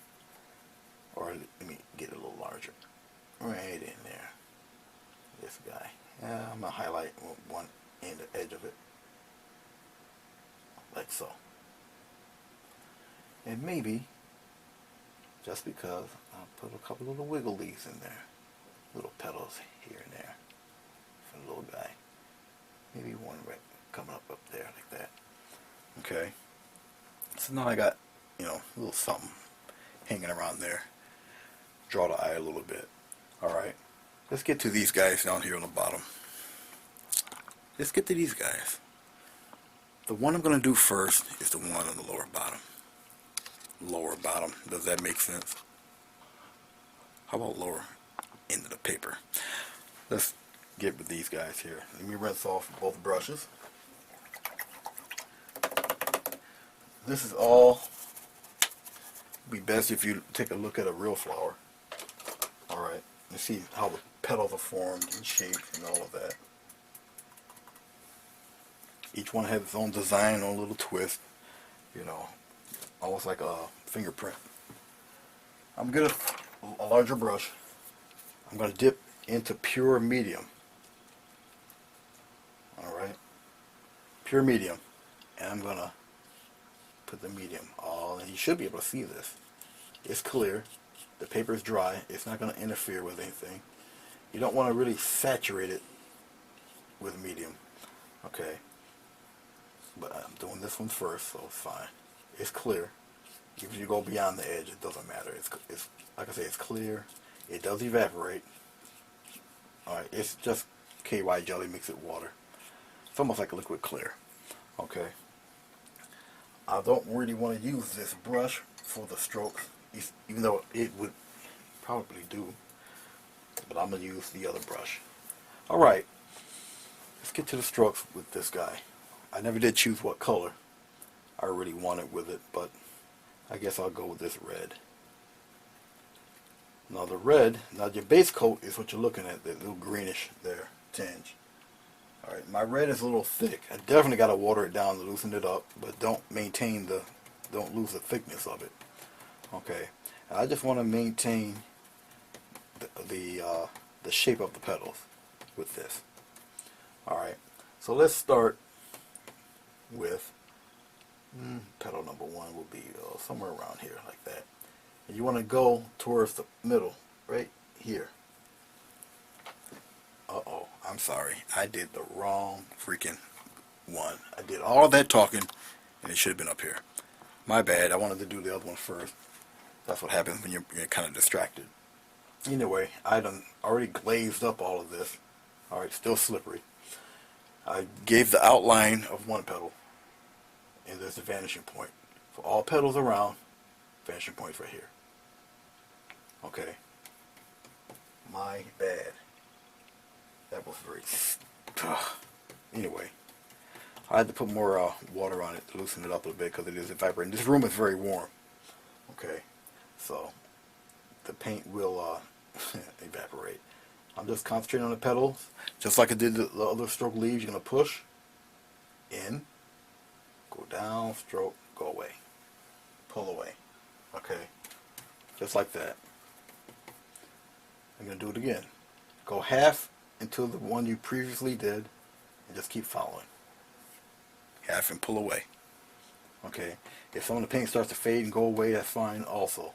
Or let me get it a little larger. Right in there. This guy. I'm going to highlight one end, the edge of it. Like so. And maybe, just because, I'll put a couple little wiggle leaves in there. Little petals here and there. For the little guy. Maybe one right coming up there like that. Okay. So now I got, a little something hanging around there. Draw the eye a little bit. Alright. Let's get to these guys down here on the bottom. Let's get to these guys. The one I'm going to do first is the one on the lower bottom. Lower bottom. Does that make sense? How about lower end of the paper? Let's get with these guys here. Let me rinse off both brushes. This is all be best if you take a look at a real flower. Alright, you see how the petals are formed and shaped and all of that. Each one has its own design, own little twist, you know, almost like a fingerprint. I'm going to get a larger brush. I'm going to dip into pure medium. Alright, pure medium. And I'm going to put the medium all, and you should be able to see this. It's clear. The paper is dry. It's not going to interfere with anything. You don't want to really saturate it with medium. Okay. But I'm doing this one first, so it's fine. It's clear. Even if you go beyond the edge, it doesn't matter. It's like I say, it's clear. It does evaporate. Alright, it's just KY jelly mixed with water. It's almost like a liquid clear. Okay. I don't really want to use this brush for the strokes, even though it would probably do. But I'm going to use the other brush. Alright, let's get to the strokes with this guy. I never did choose what color I really wanted with it, but I guess I'll go with this red. Now the red, now your base coat is what you're looking at, that little greenish there, tinge. Alright, my red is a little thick. I definitely got to water it down to loosen it up, but don't lose the thickness of it. Okay, I just want to maintain the shape of the petals with this. Alright, so let's start with petal number 1 will be somewhere around here like that. And you want to go towards the middle, right here. Uh-oh, I'm sorry. I did the wrong freaking one. I did all of that talking, and it should have been up here. My bad. I wanted to do the other one first. That's what happens when you're kind of distracted. Anyway, I done already glazed up all of this. Alright, still slippery. I gave the outline of one petal, and there's the vanishing point. For all petals around, vanishing point's right here. Okay. My bad. That was very... Anyway, I had to put more water on it to loosen it up a little bit because it is evaporating. This room is very warm. Okay, so the paint will evaporate. I'm just concentrating on the petals. Just like I did the other stroke leaves, you're going to push in, go down, stroke, go away, pull away. Okay, just like that. I'm going to do it again. Go half into the one you previously did and just keep following. Half and pull away. Okay, if some of the paint starts to fade and go away, that's fine also.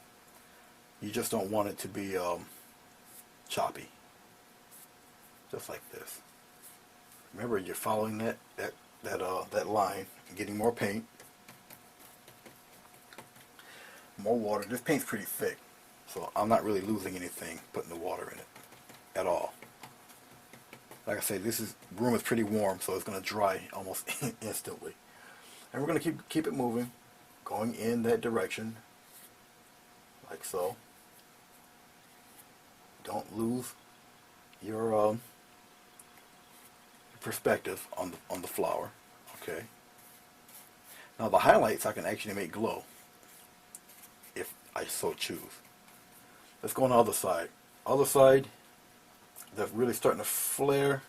You just don't want it to be choppy. Just like this. Remember, you're following that line and getting more paint. More water. This paint's pretty thick, so I'm not really losing anything putting the water in it at all. Like I say, room is pretty warm, so it's going to dry almost instantly. And we're going to keep it moving, going in that direction, like so. Don't lose your perspective on the flower. Okay. Now the highlights I can actually make glow if I so choose. Let's go on the other side. Other side, they're really starting to flare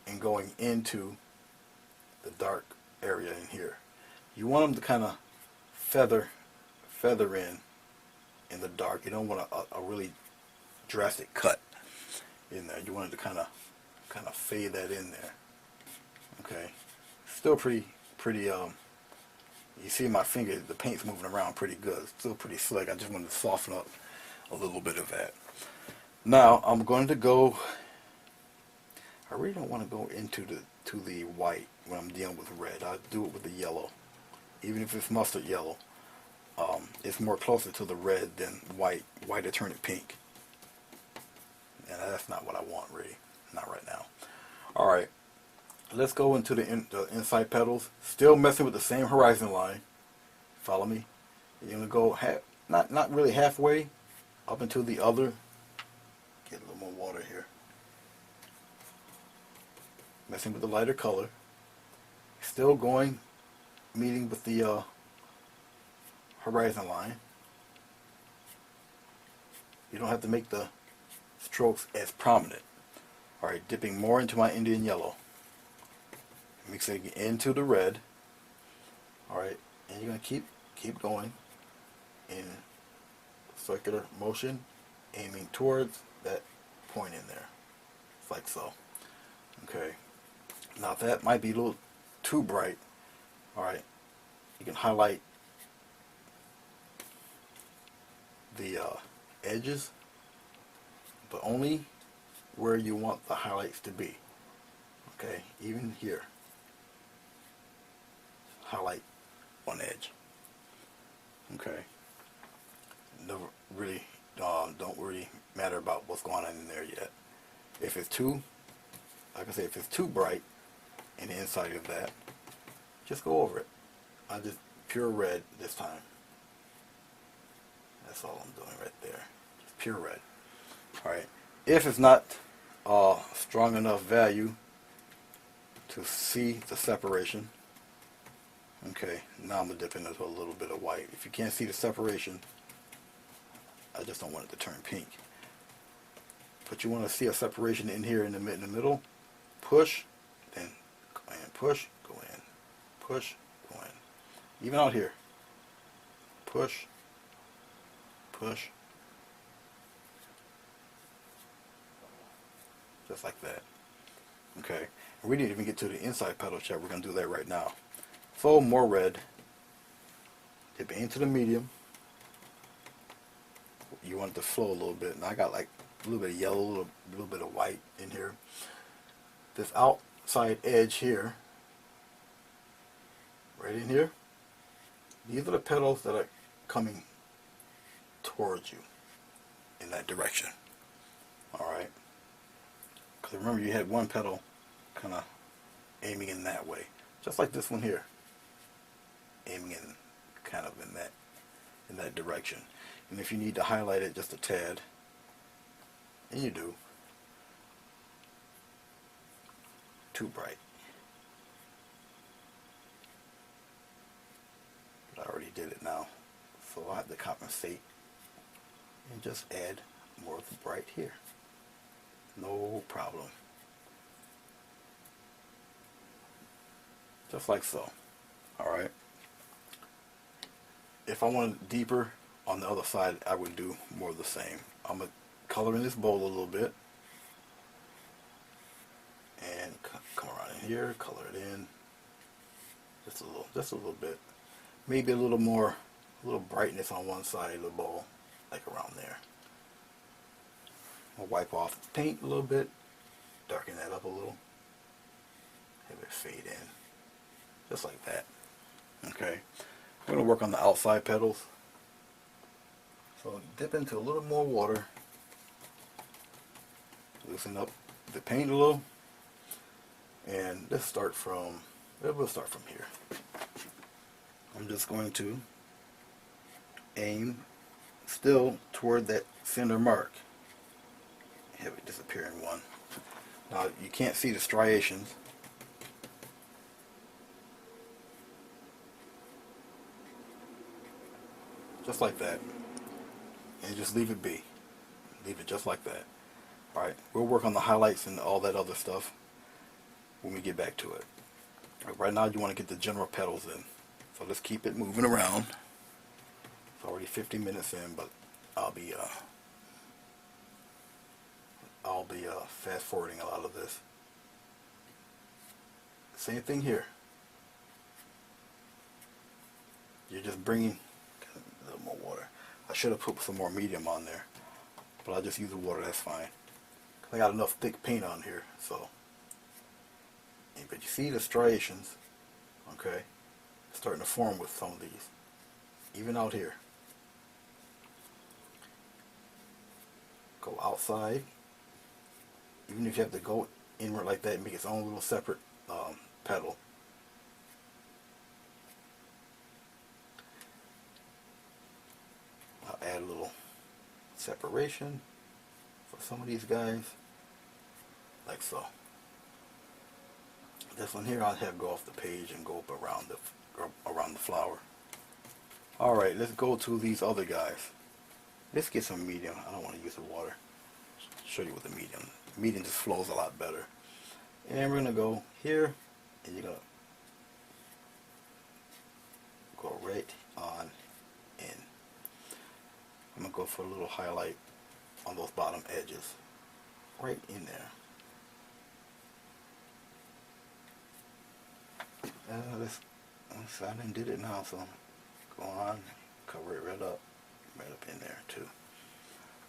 and going into the dark area in here. You want them to kind of feather in the dark. You don't want a really drastic cut in there. You want it to kind of fade that in there. Okay, still pretty. You see my finger, the paint's moving around pretty good. Still pretty slick. I just wanted to soften up a little bit of that. Now I'm going to go. I really don't want to go into the white when I'm dealing with red. I'll do it with the yellow, even if it's mustard yellow. It's more closer to the red than white. White to turn it pink, and that's not what I want really. Not right now. All right, let's go into the inside petals. Still messing with the same horizon line. Follow me. You're gonna go not really halfway up into the other. Get a little more water here. Messing with the lighter color. Still going, meeting with the horizon line. You don't have to make the strokes as prominent. Alright, dipping more into my Indian yellow. Mixing it into the red. Alright, and you're going to keep going in circular motion, aiming towards that point in there. It's like so. Okay. Now that might be a little too bright. Alright, you can highlight the edges, but only where you want the highlights to be. Okay, even here. Highlight one edge. Okay. Never really don't really matter about what's going on in there yet. If it's too, like I say, if it's too bright in the inside of that, just go over it. I just pure red this time. That's all I'm doing right there. Just pure red. Alright. If it's not strong enough value to see the separation, okay, now I'm going to dip into a little bit of white. If you can't see the separation, I just don't want it to turn pink. But you want to see a separation in here in the middle. Push, then go in, push, go in, push, go in. Even out here. Push, push. Just like that. Okay. And we didn't even get to the inside petal yet. We're going to do that right now. So more red. Dip into the medium. You want it to flow a little bit. And I got like a little bit of yellow, a little bit of white in here. This outside edge here, right in here, these are the petals that are coming towards you in that direction. Alright? Because remember you had one petal kind of aiming in that way. Just like this one here. Aiming in kind of in that direction. And if you need to highlight it just a tad, and you do, too bright. But I already did it now, so I'll have to compensate and just add more of the bright here. No problem. Just like so. Alright. If I wanted deeper on the other side, I would do more of the same. I'm going to color in this bowl a little bit. And come around in here, color it in. Just a little bit. Maybe a little more, a little brightness on one side of the bowl, like around there. I'll wipe off the paint a little bit, darken that up a little, have it fade in, just like that. Okay, I'm going to work on the outside petals. So dip into a little more water, loosen up the paint a little, and let's start from, we'll start from here. I'm just going to aim still toward that center mark. Have it disappear in one. Now you can't see the striations. Just like that. And just leave it be. Leave it just like that. Alright, we'll work on the highlights and all that other stuff when we get back to it. Right now you want to get the general petals in. So let's keep it moving around. It's already 50 minutes in, but I'll be fast forwarding a lot of this. Same thing here. You're just bringing a little more water. I should have put some more medium on there, but I'll just use the water, that's fine. I got enough thick paint on here, so. But you see the striations, okay? Starting to form with some of these. Even out here. Go outside. Even if you have to go inward like that and make its own little separate petal. I'll add a little separation for some of these guys. Like so. This one here I'll have go off the page and go up around the flower. Alright, let's go to these other guys. Let's get some medium. I don't want to use the water. show you with the medium. Medium just flows a lot better. And we're gonna go here, and you're gonna go right on in. I'm gonna go for a little highlight on those bottom edges, right in there. I didn't did it now, so go on, cover it right up in there too.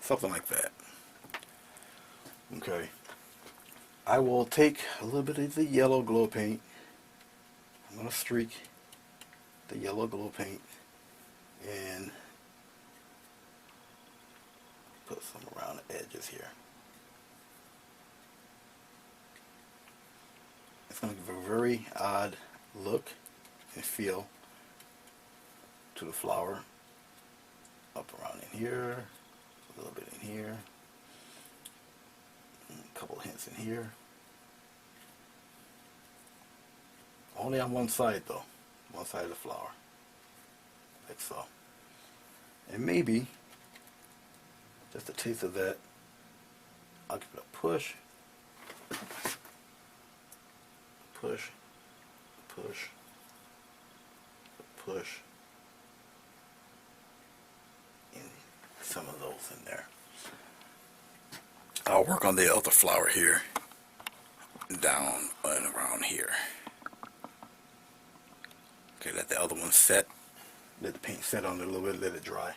Something like that. Okay. I will take a little bit of the yellow glow paint. I'm going to streak the yellow glow paint and put some around the edges here. It's going to give a very odd look and feel to the flower. Up around in here, a little bit in here, a couple of hints in here. Only on one side though, one side of the flower, like so. And maybe, just a taste of that, I'll give it a push, push, push, push, and some of those in there. I'll work on the other flower here, down and around here. Okay, let the other one set. Let the paint set on it a little bit, let it dry.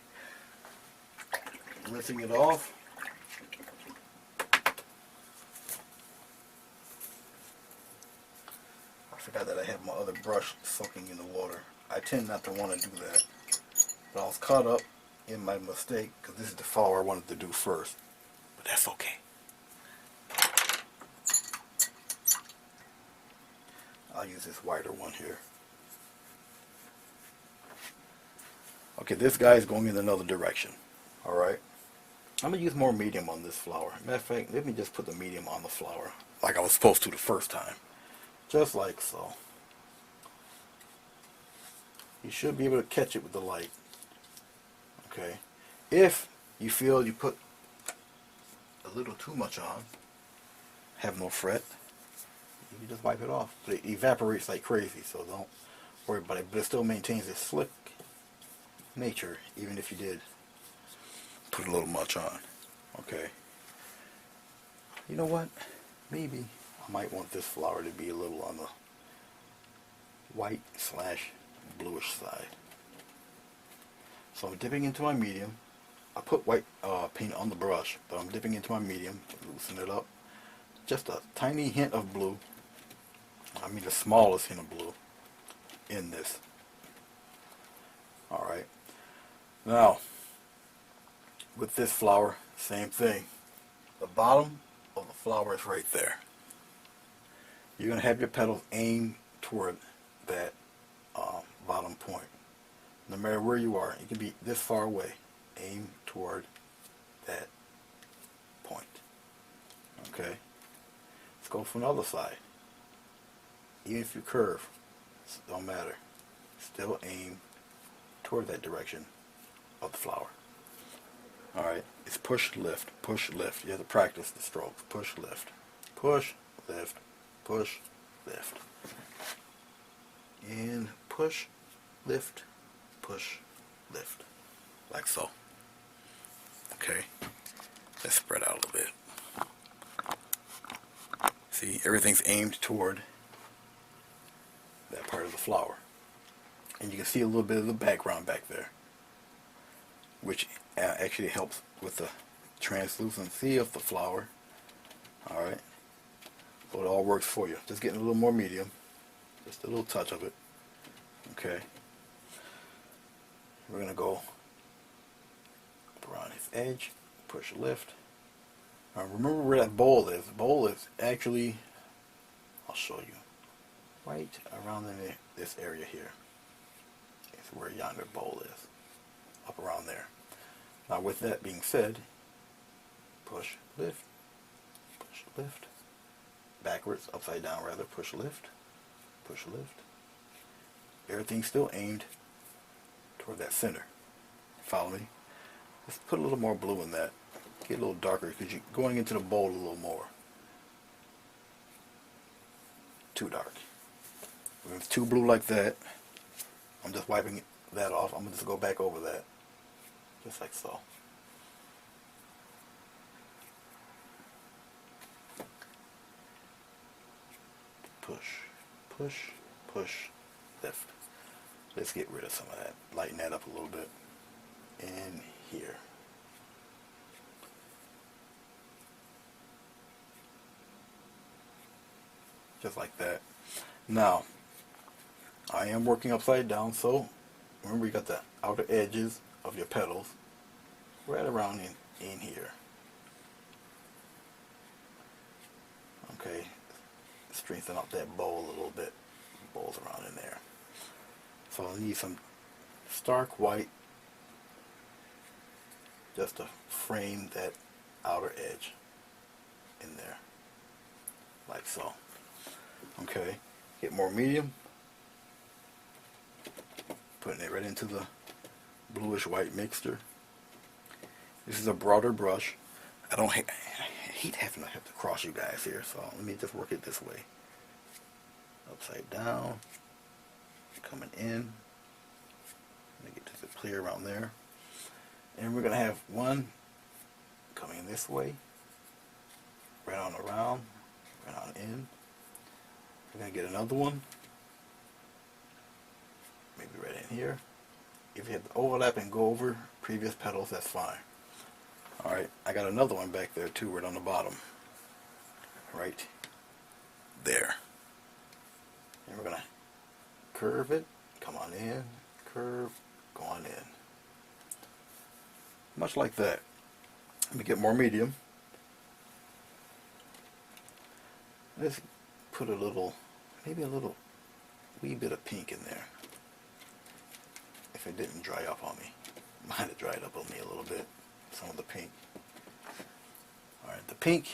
Rinsing it off. I forgot that I have my other brush soaking in the water. I tend not to want to do that. But I was caught up in my mistake because this is the flower I wanted to do first. But that's okay. I'll use this whiter one here. Okay, this guy is going in another direction. Alright. I'm going to use more medium on this flower. Matter of fact, let me just put the medium on the flower like I was supposed to the first time. Just like so. You should be able to catch it with the light. Okay. If you feel you put a little too much on, have no fret, you just wipe it off. But it evaporates like crazy, so don't worry about it. But it still maintains its slick nature, even if you did put a little much on. Okay. You know what? Maybe I might want this flower to be a little on the white / bluish side. So I'm dipping into my medium. I put white paint on the brush, but I'm dipping into my medium, loosen it up. Just a tiny hint of blue. I mean the smallest hint of blue in this. Alright. Now, with this flower, same thing. The bottom of the flower is right there. You're going to have your petals aimed toward that bottom point. No matter where you are, you can be this far away. Aim toward that point. Okay? Let's go from the other side. Even if you curve, it don't matter. Still aim toward that direction of the flower. Alright, it's push, lift, push, lift. You have to practice the strokes. Push, lift, push, lift, push, lift. And push, lift, push, lift. Like so. Okay, let's spread out a little bit. See, everything's aimed toward that part of the flower. And you can see a little bit of the background back there, which actually helps with the translucency of the flower. Alright, so it all works for you. Just getting a little more medium, just a little touch of it. Okay, we're going to go around his edge, push, lift. Now remember where that bowl is. The bowl is actually, I'll show you, right around in this area here. It's where yonder bowl is, up around there. Now with that being said, push, lift, backwards, upside down rather, push, lift, push, lift. Everything's still aimed toward that center. Follow me? Let's put a little more blue in that. Get a little darker because you're going into the bowl a little more. Too dark. If it's too blue like that, I'm just wiping that off. I'm going to just go back over that. Just like so. Push, push, push, lift. Let's get rid of some of that. Lighten that up a little bit. In here. Just like that. Now, I am working upside down, so remember you got the outer edges of your petals right around in here. Okay, strengthen up that bowl a little bit. Bowls around in there. So I need some stark white just to frame that outer edge in there, like so. Okay, get more medium, putting it right into the bluish white mixture. This is a broader brush. I hate having to have to cross you guys here, so let me just work it this way. Upside down, coming in. Let me get to the clear around there. And we're going to have one coming this way, right on around, right on in. We're going to get another one, maybe right in here. If you have to overlap and go over previous petals, that's fine. Alright, I got another one back there too, right on the bottom. Right there. And we're going to curve it, come on in, curve, go on in. Much like that. Let me get more medium. Let's put a little, maybe a little wee bit of pink in there. If it didn't dry up on me. Might have dried up on me a little bit. Some of the pink. Alright, the pink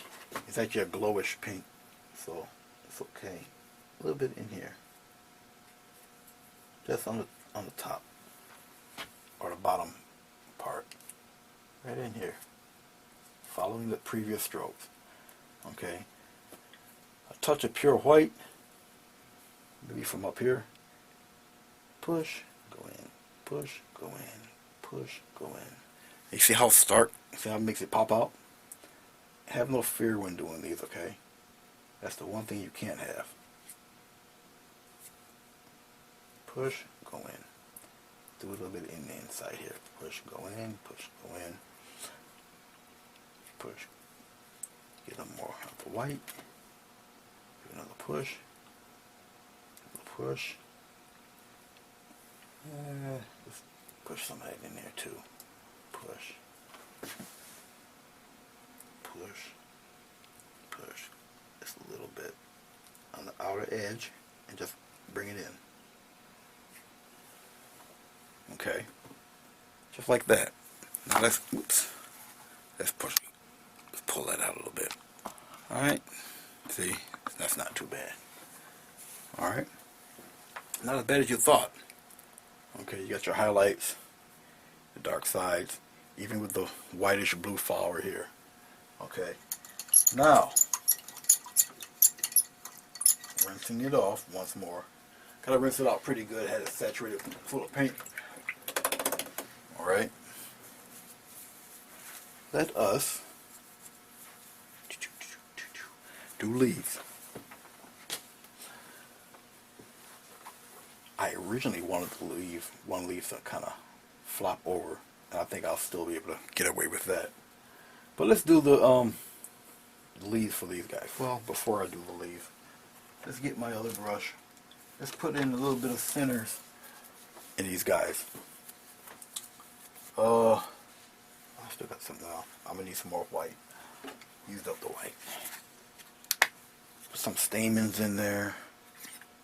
is actually a glowish pink. So it's okay. A little bit in here. Just on the top. Or the bottom part. Right in here. Following the previous strokes. Okay. A touch of pure white. Maybe from up here. Push, go in. Push, go in. Push, go in. You see how stark? See how it makes it pop out? Have no fear when doing these, okay? That's the one thing you can't have. Push, go in. Do a little bit in the inside here. Push, go in. Push, go in. Push. Get a little more of the white. Do another push. Another push. Let's push some of that in there too. Push. Push. Push. Just a little bit on the outer edge and just bring it in. Okay. Just like that. Now let's push. Let's pull that out a little bit. Alright. See, that's not too bad. Alright. Not as bad as you thought. Okay, you got your highlights, the dark sides, even with the whitish blue flower here. Okay. Now, rinsing it off once more. Gotta rinse it out pretty good. Had it saturated full of paint. Alright. Let us do leaves. I originally wanted to leave one leaf to kind of flop over, and I think I'll still be able to get away with that. But let's do the leaves for these guys. Well, before I do the leaves, let's get my other brush. Let's put in a little bit of centers in these guys. I still got some now. I'm gonna need some more white. Used up the white. Put some stamens in there.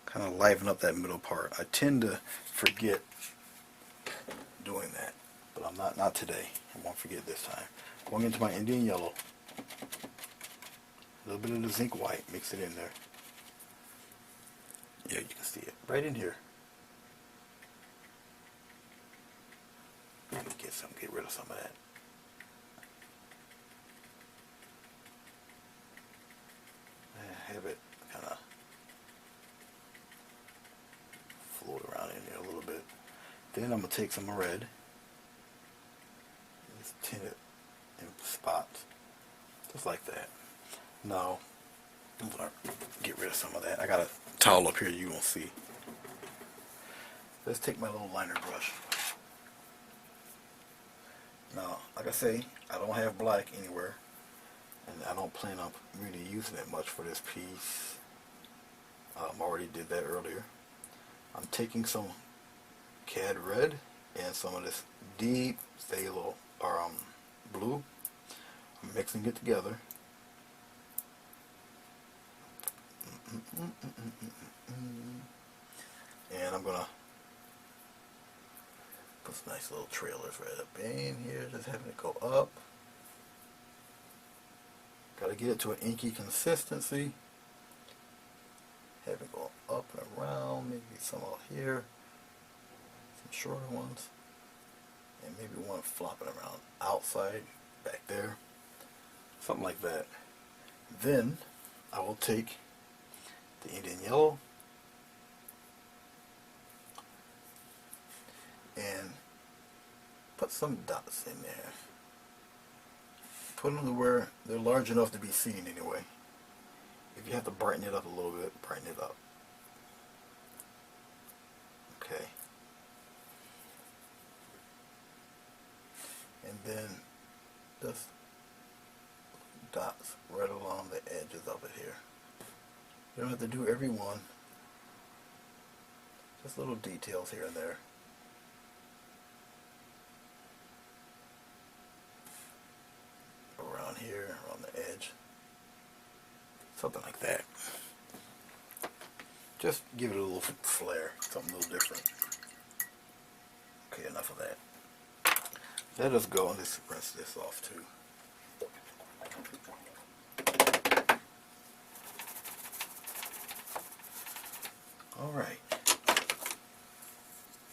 Kind of liven up that middle part. I tend to forget doing that, but I'm not today. I won't forget this time. Going into my Indian yellow. A little bit of the zinc white. Mix it in there. Yeah, you can see it right in here. Get rid of some of that. Then I'm going to take some red, just tint it in spots, just like that. Now, I'm going to get rid of some of that. I got a towel up here you won't see. Let's take my little liner brush. Now, like I say, I don't have black anywhere, and I don't plan on really using it much for this piece. I already did that earlier. I'm taking some CAD red and some of this deep phthalo or blue. I'm mixing it together. And I'm gonna put some nice little trailers right up in here, just having it go up. Gotta get it to an inky consistency. Have it go up and around, maybe some out here, some shorter ones, and maybe one flopping around outside, back there, something like that. Then I will take the Indian yellow and put some dots in there. Put them to where they're large enough to be seen anyway. If you have to brighten it up a little bit, brighten it up. Okay. And then just dots right along the edges of it here. You don't have to do every one. Just little details here and there. Around here, around the edge. Something like that. Just give it a little flair, something a little different. Okay, enough of that. Let us go and just rinse this off too. Alright.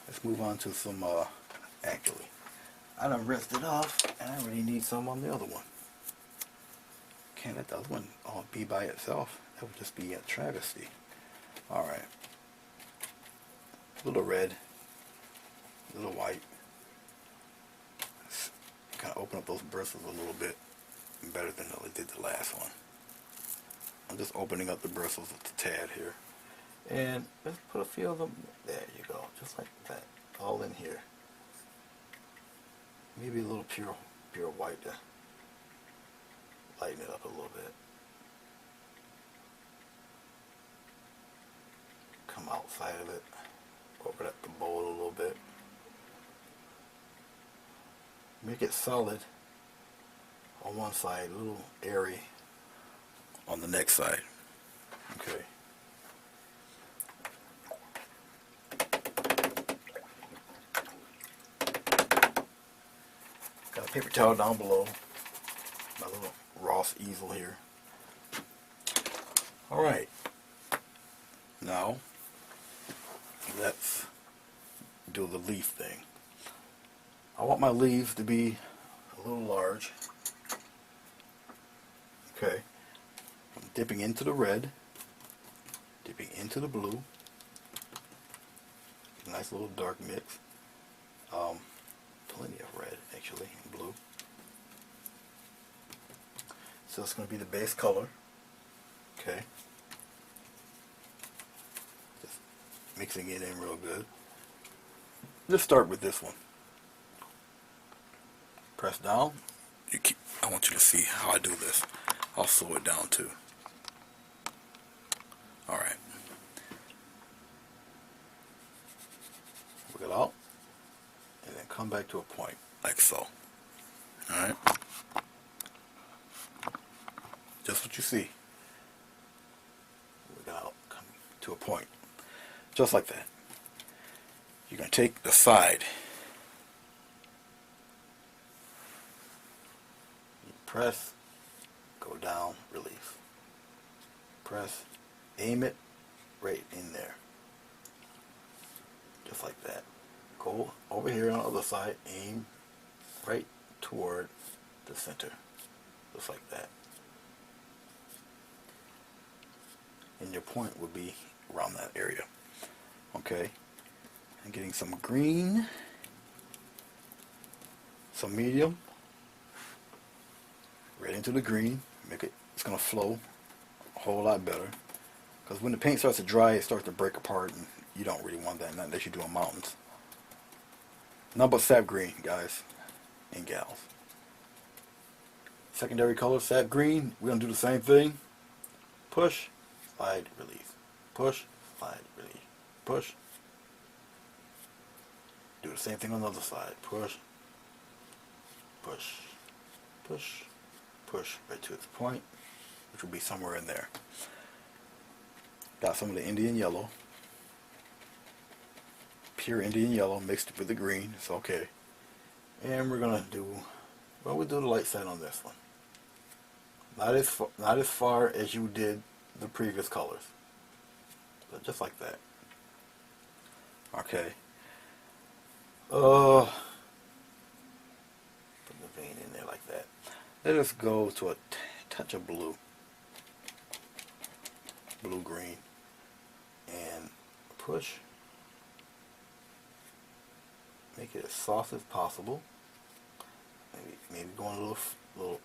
Let's move on to some, actually, I done rinsed it off, and I really need some on the other one. Can't let the other one all be by itself. That would just be a travesty. Alright. A little red. A little white. Let's kind of open up those bristles a little bit better than I did the last one. I'm just opening up the bristles a tad here. And let's put a few of them. There you go. Just like that. All in here. Maybe a little pure white to lighten it up a little bit. Come outside of it. Open up the bowl a little bit. Make it solid on one side, a little airy on the next side. Okay. Got a paper towel down below. My little Ross easel here. Alright. Now, let's do the leaf thing. I want my leaves to be a little large. Okay. I'm dipping into the red. Dipping into the blue. Nice little dark mix. Plenty of red, actually, and blue. So it's going to be the base color. Okay. Just mixing it in real good. Let's start with this one. Press down. I want you to see how I do this. I'll slow it down too. Alright. Work it out. And then come back to a point, like so. Alright. Just what you see. Work it out. Come to a point. Just like that. You're going to take the side. Press, go down, release. Press, aim it right in there. Just like that. Go over here on the other side, aim right toward the center. Just like that. And your point would be around that area. Okay? I'm getting some green, some medium, right into the green. It's going to flow a whole lot better. Because when the paint starts to dry, it starts to break apart, and you don't really want that, not unless you're doing mountains. Nothing but sap green, guys and gals. Secondary color, sap green. We're going to do the same thing. Push, slide, release. Push, slide, release. Push. Do the same thing on the other side. Push, push, push, push, right to its point, which will be somewhere in there. Got some of the Indian yellow. Pure Indian yellow mixed with the green. It's okay. And we're going to do, well, we'll do the light side on this one. Not as far as you did the previous colors. But just like that. Okay. Put the vein in there like that. Let us go to a touch of blue. Blue-green. And push. Make it as soft as possible. Maybe going a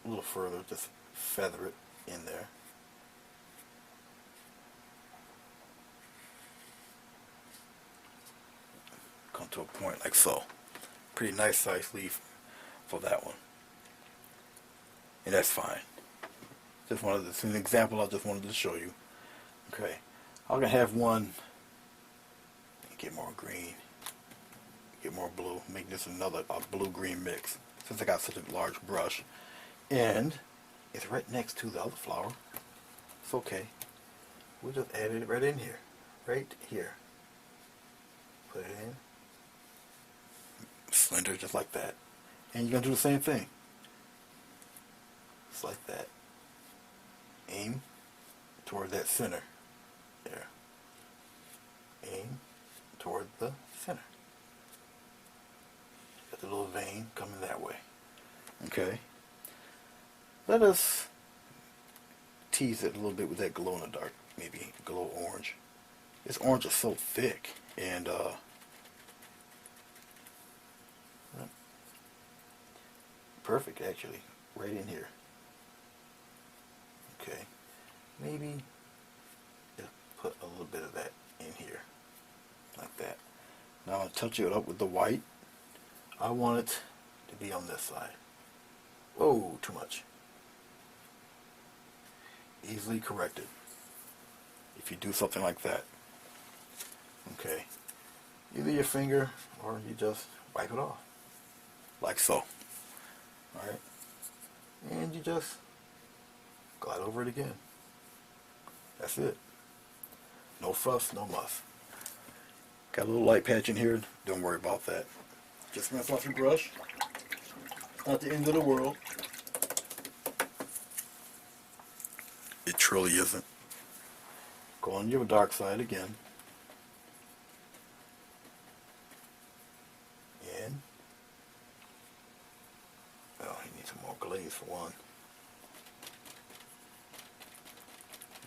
little further, just feather it in there. Come to a point like so. Pretty nice size leaf for that one. And that's fine. Just wanted to, it's an example I just wanted to show you. Okay. I'm gonna have one, get more green, get more blue, make this another blue-green mix, since I got such a large brush. And it's right next to the other flower. It's okay. We'll just add it right in here. Right here. Put it in. Slender, just like that. And you're going to do the same thing. Just like that. Aim toward that center. There. Aim toward the center. Got the little vein coming that way. Okay. Let us tease it a little bit with that glow in the dark. Maybe glow orange. This orange is so thick. And, perfect, actually. Right in here. Okay. Maybe just put a little bit of that in here. Like that. Now I'm going to touch it up with the white. I want it to be on this side. Oh, too much. Easily corrected. If you do something like that. Okay. Either your finger or you just wipe it off. Like so. Alright. And you just glide over it again. That's it. No fuss, no muss. Got a little light patch in here. Don't worry about that. Just rinse off your brush. Not the end of the world. It truly isn't. Go on your dark side again. And well, you need some more glaze for one.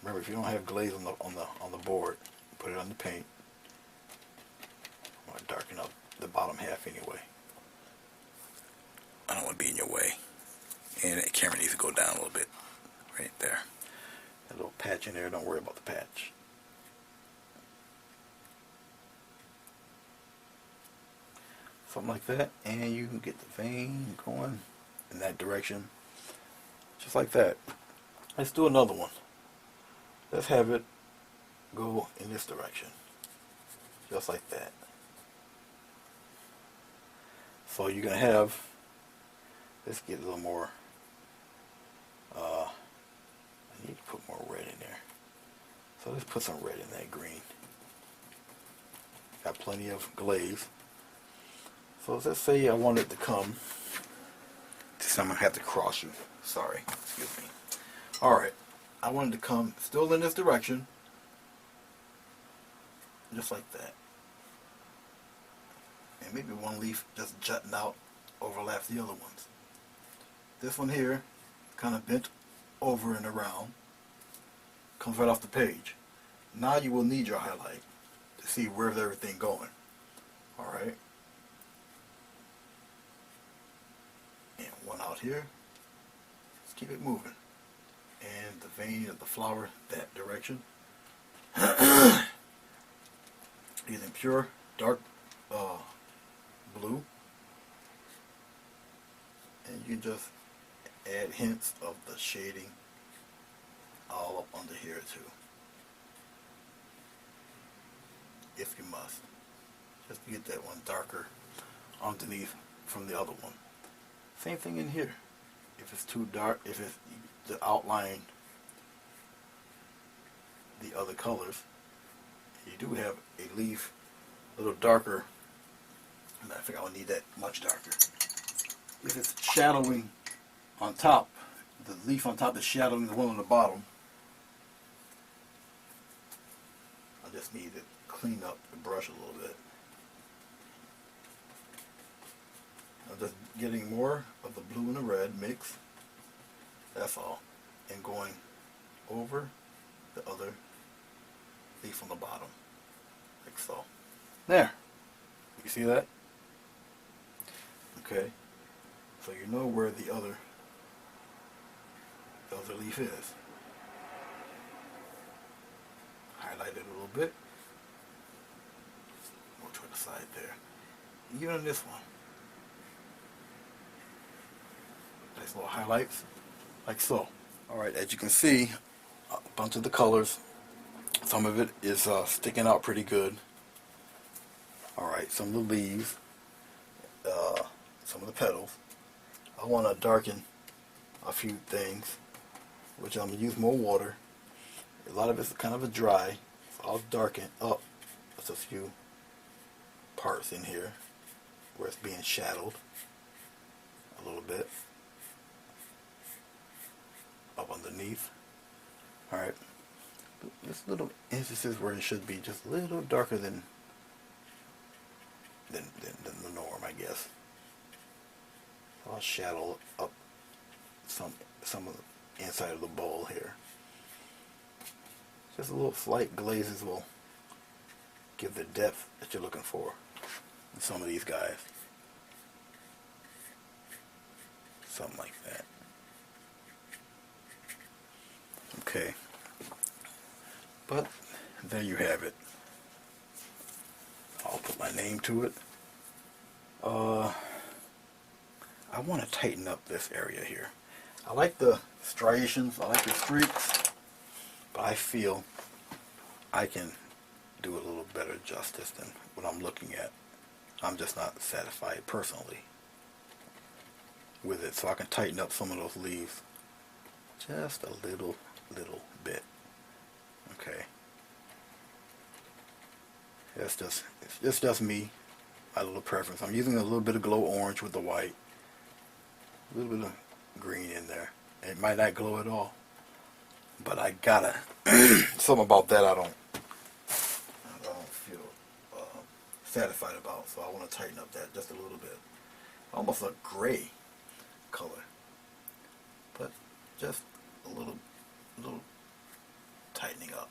Remember, if you don't have glaze on the board, put it on the paint. I want to darken up the bottom half anyway. I don't want to be in your way. And the camera needs to go down a little bit. Right there. That little patch in there, don't worry about the patch. Something like that, and you can get the vein going in that direction. Just like that. Let's do another one. Let's have it go in this direction. Just like that. So you're going to have, let's get a little more, I need to put more red in there. So let's put some red in that green. Got plenty of glaze. So let's say I want it to come, I'm going to have to cross you. Sorry, excuse me. Alright, I want it to come still in this direction. Just like that. And maybe one leaf just jutting out overlaps the other ones. This one here, kind of bent over and around, comes right off the page. Now you will need your highlight to see where's everything going. Alright. And one out here. Let's keep it moving. And the vein of the flower that direction. Using pure dark blue. And you can just add hints of the shading all up under here too, if you must, just to get that one darker underneath from the other one. Same thing in here. If it's too dark, if it's the outline the other colors, you do have a leaf a little darker. I think I would need that much darker. If it's shadowing on top, the leaf on top is shadowing the one on the bottom, I just need to clean up the brush a little bit. I'm just getting more of the blue and the red mix, that's all, and going over the other leaf on the bottom, like so. There. You see that? Okay. So you know where the other leaf is. Highlight it a little bit. Go to the side there. Even on this one. Nice little highlights, like so. Alright, as you can see, a bunch of the colors, some of it is sticking out pretty good. Alright, some of the leaves, some of the petals. I want to darken a few things, which I'm going to use more water. A lot of it's kind of a dry, so I'll darken up just a few parts in here where it's being shadowed a little bit up underneath. Alright, just little instances where it should be just a little darker than the norm, I guess. I'll shadow up some of the inside of the bowl here. Just a little slight glazes will give the depth that you're looking for in some of these guys. Something like that. Okay. But there you have it. I'll put my name to it. I want to tighten up this area here. I like the striations, I like the streaks, but I feel I can do a little better justice than what I'm looking at. I'm just not satisfied personally with it, so I can tighten up some of those leaves just a little bit. Okay. It's just me, my little preference. I'm using a little bit of glow orange with the white, a little bit of green in there. It might not glow at all, but I gotta. Something about that I don't feel satisfied about, so I want to tighten up that just a little bit. Almost a gray color, but just a little tightening up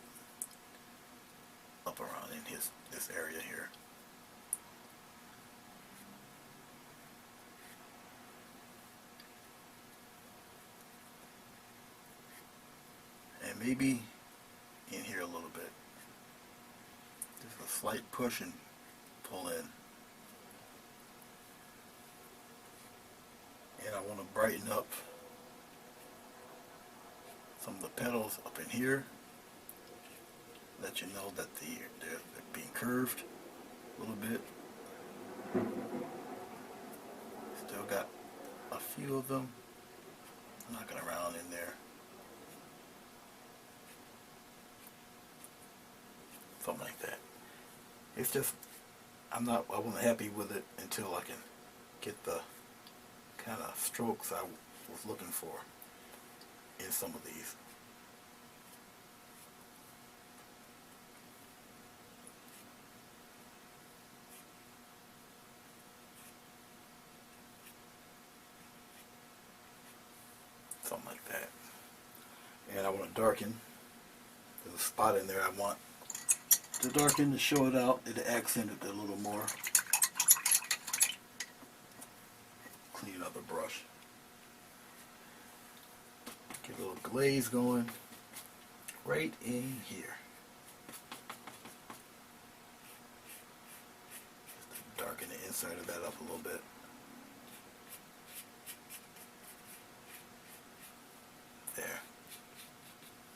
around in this area here. And maybe in here a little bit. Just a slight push and pull in. And I want to brighten up some of the petals up in here. Let you know that they're being curved a little bit. Still got a few of them knocking around in there. Something like that. It's just, I wasn't happy with it until I can get the kind of strokes I was looking for in some of these. Something like that. And I want to darken. There's a spot in there I want to darken to show it out, to accent it a little more. clean another brush. Get a little glaze going right in here. Just to darken the inside of that up a little bit. There.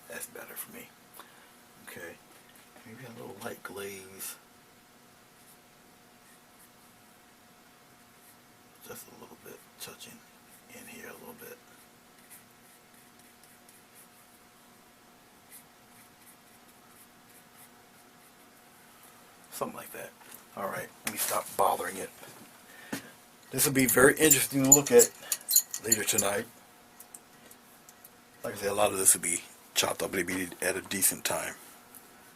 That's better for me. Okay. Maybe a little light glaze. Just a little bit, touching in here a little bit. Something like that. Alright, let me stop bothering it. This will be very interesting to look at later tonight. Like I said, a lot of this will be chopped up, but it'll be at a decent time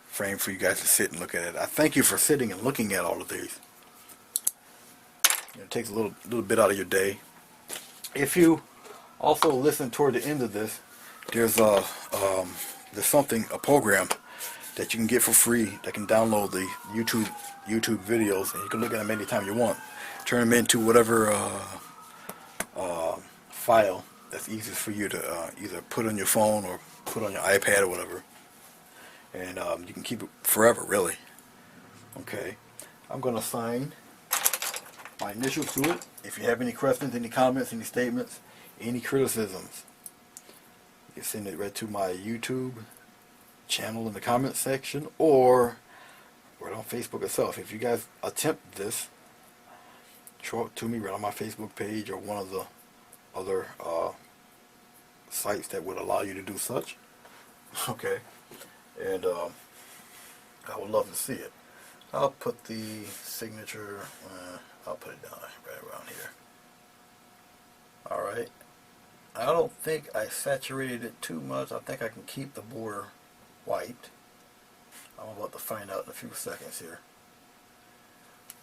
frame for you guys to sit and look at it. I thank you for sitting and looking at all of these. It takes a little bit out of your day. If you also listen toward the end of this, there's a program that you can get for free that can download the YouTube videos, and you can look at them anytime you want. Turn them into whatever file that's easiest for you to either put on your phone or put on your iPad or whatever, and you can keep it forever, really. Okay, I'm gonna sign my initials to it. If you have any questions, any comments, any statements, any criticisms, you can send it right to my YouTube channel in the comment section or right on Facebook itself. If you guys attempt this, show it to me right on my Facebook page or one of the other sites that would allow you to do such. Okay, and I would love to see it. I'll put the signature, I'll put it down right around here. Alright, I don't think I saturated it too much. I think I can keep the border white. I'm about to find out in a few seconds here.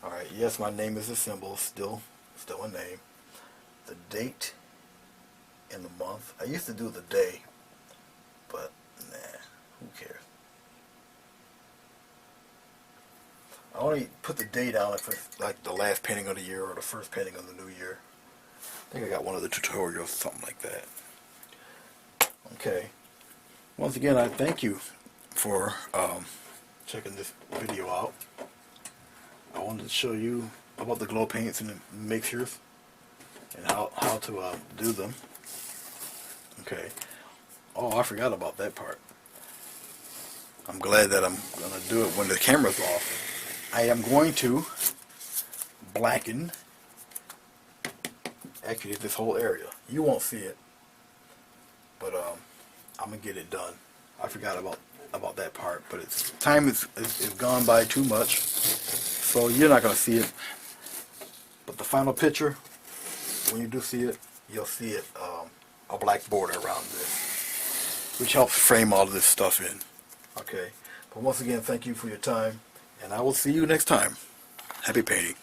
Alright, yes, my name is a symbol, still a name. The date and the month. I used to do the day, but nah, who cares? I only put the date down if it's like the last painting of the year or the first painting of the new year. I think I got one of the tutorials, something like that. Okay. Once again, I thank you for checking this video out. I wanted to show you about the glow paints and the mixtures and how to do them. Okay. Oh, I forgot about that part. I'm glad that I'm going to do it when the camera's off. I am going to blacken actually this whole area. You won't see it, but I'm going to get it done. I forgot about that part, but it's time is gone by too much, so you're not going to see it. But the final picture, when you do see it, you'll see it, a black border around this, which helps frame all of this stuff in. Okay, but once again, thank you for your time, and I will see you next time. Happy painting.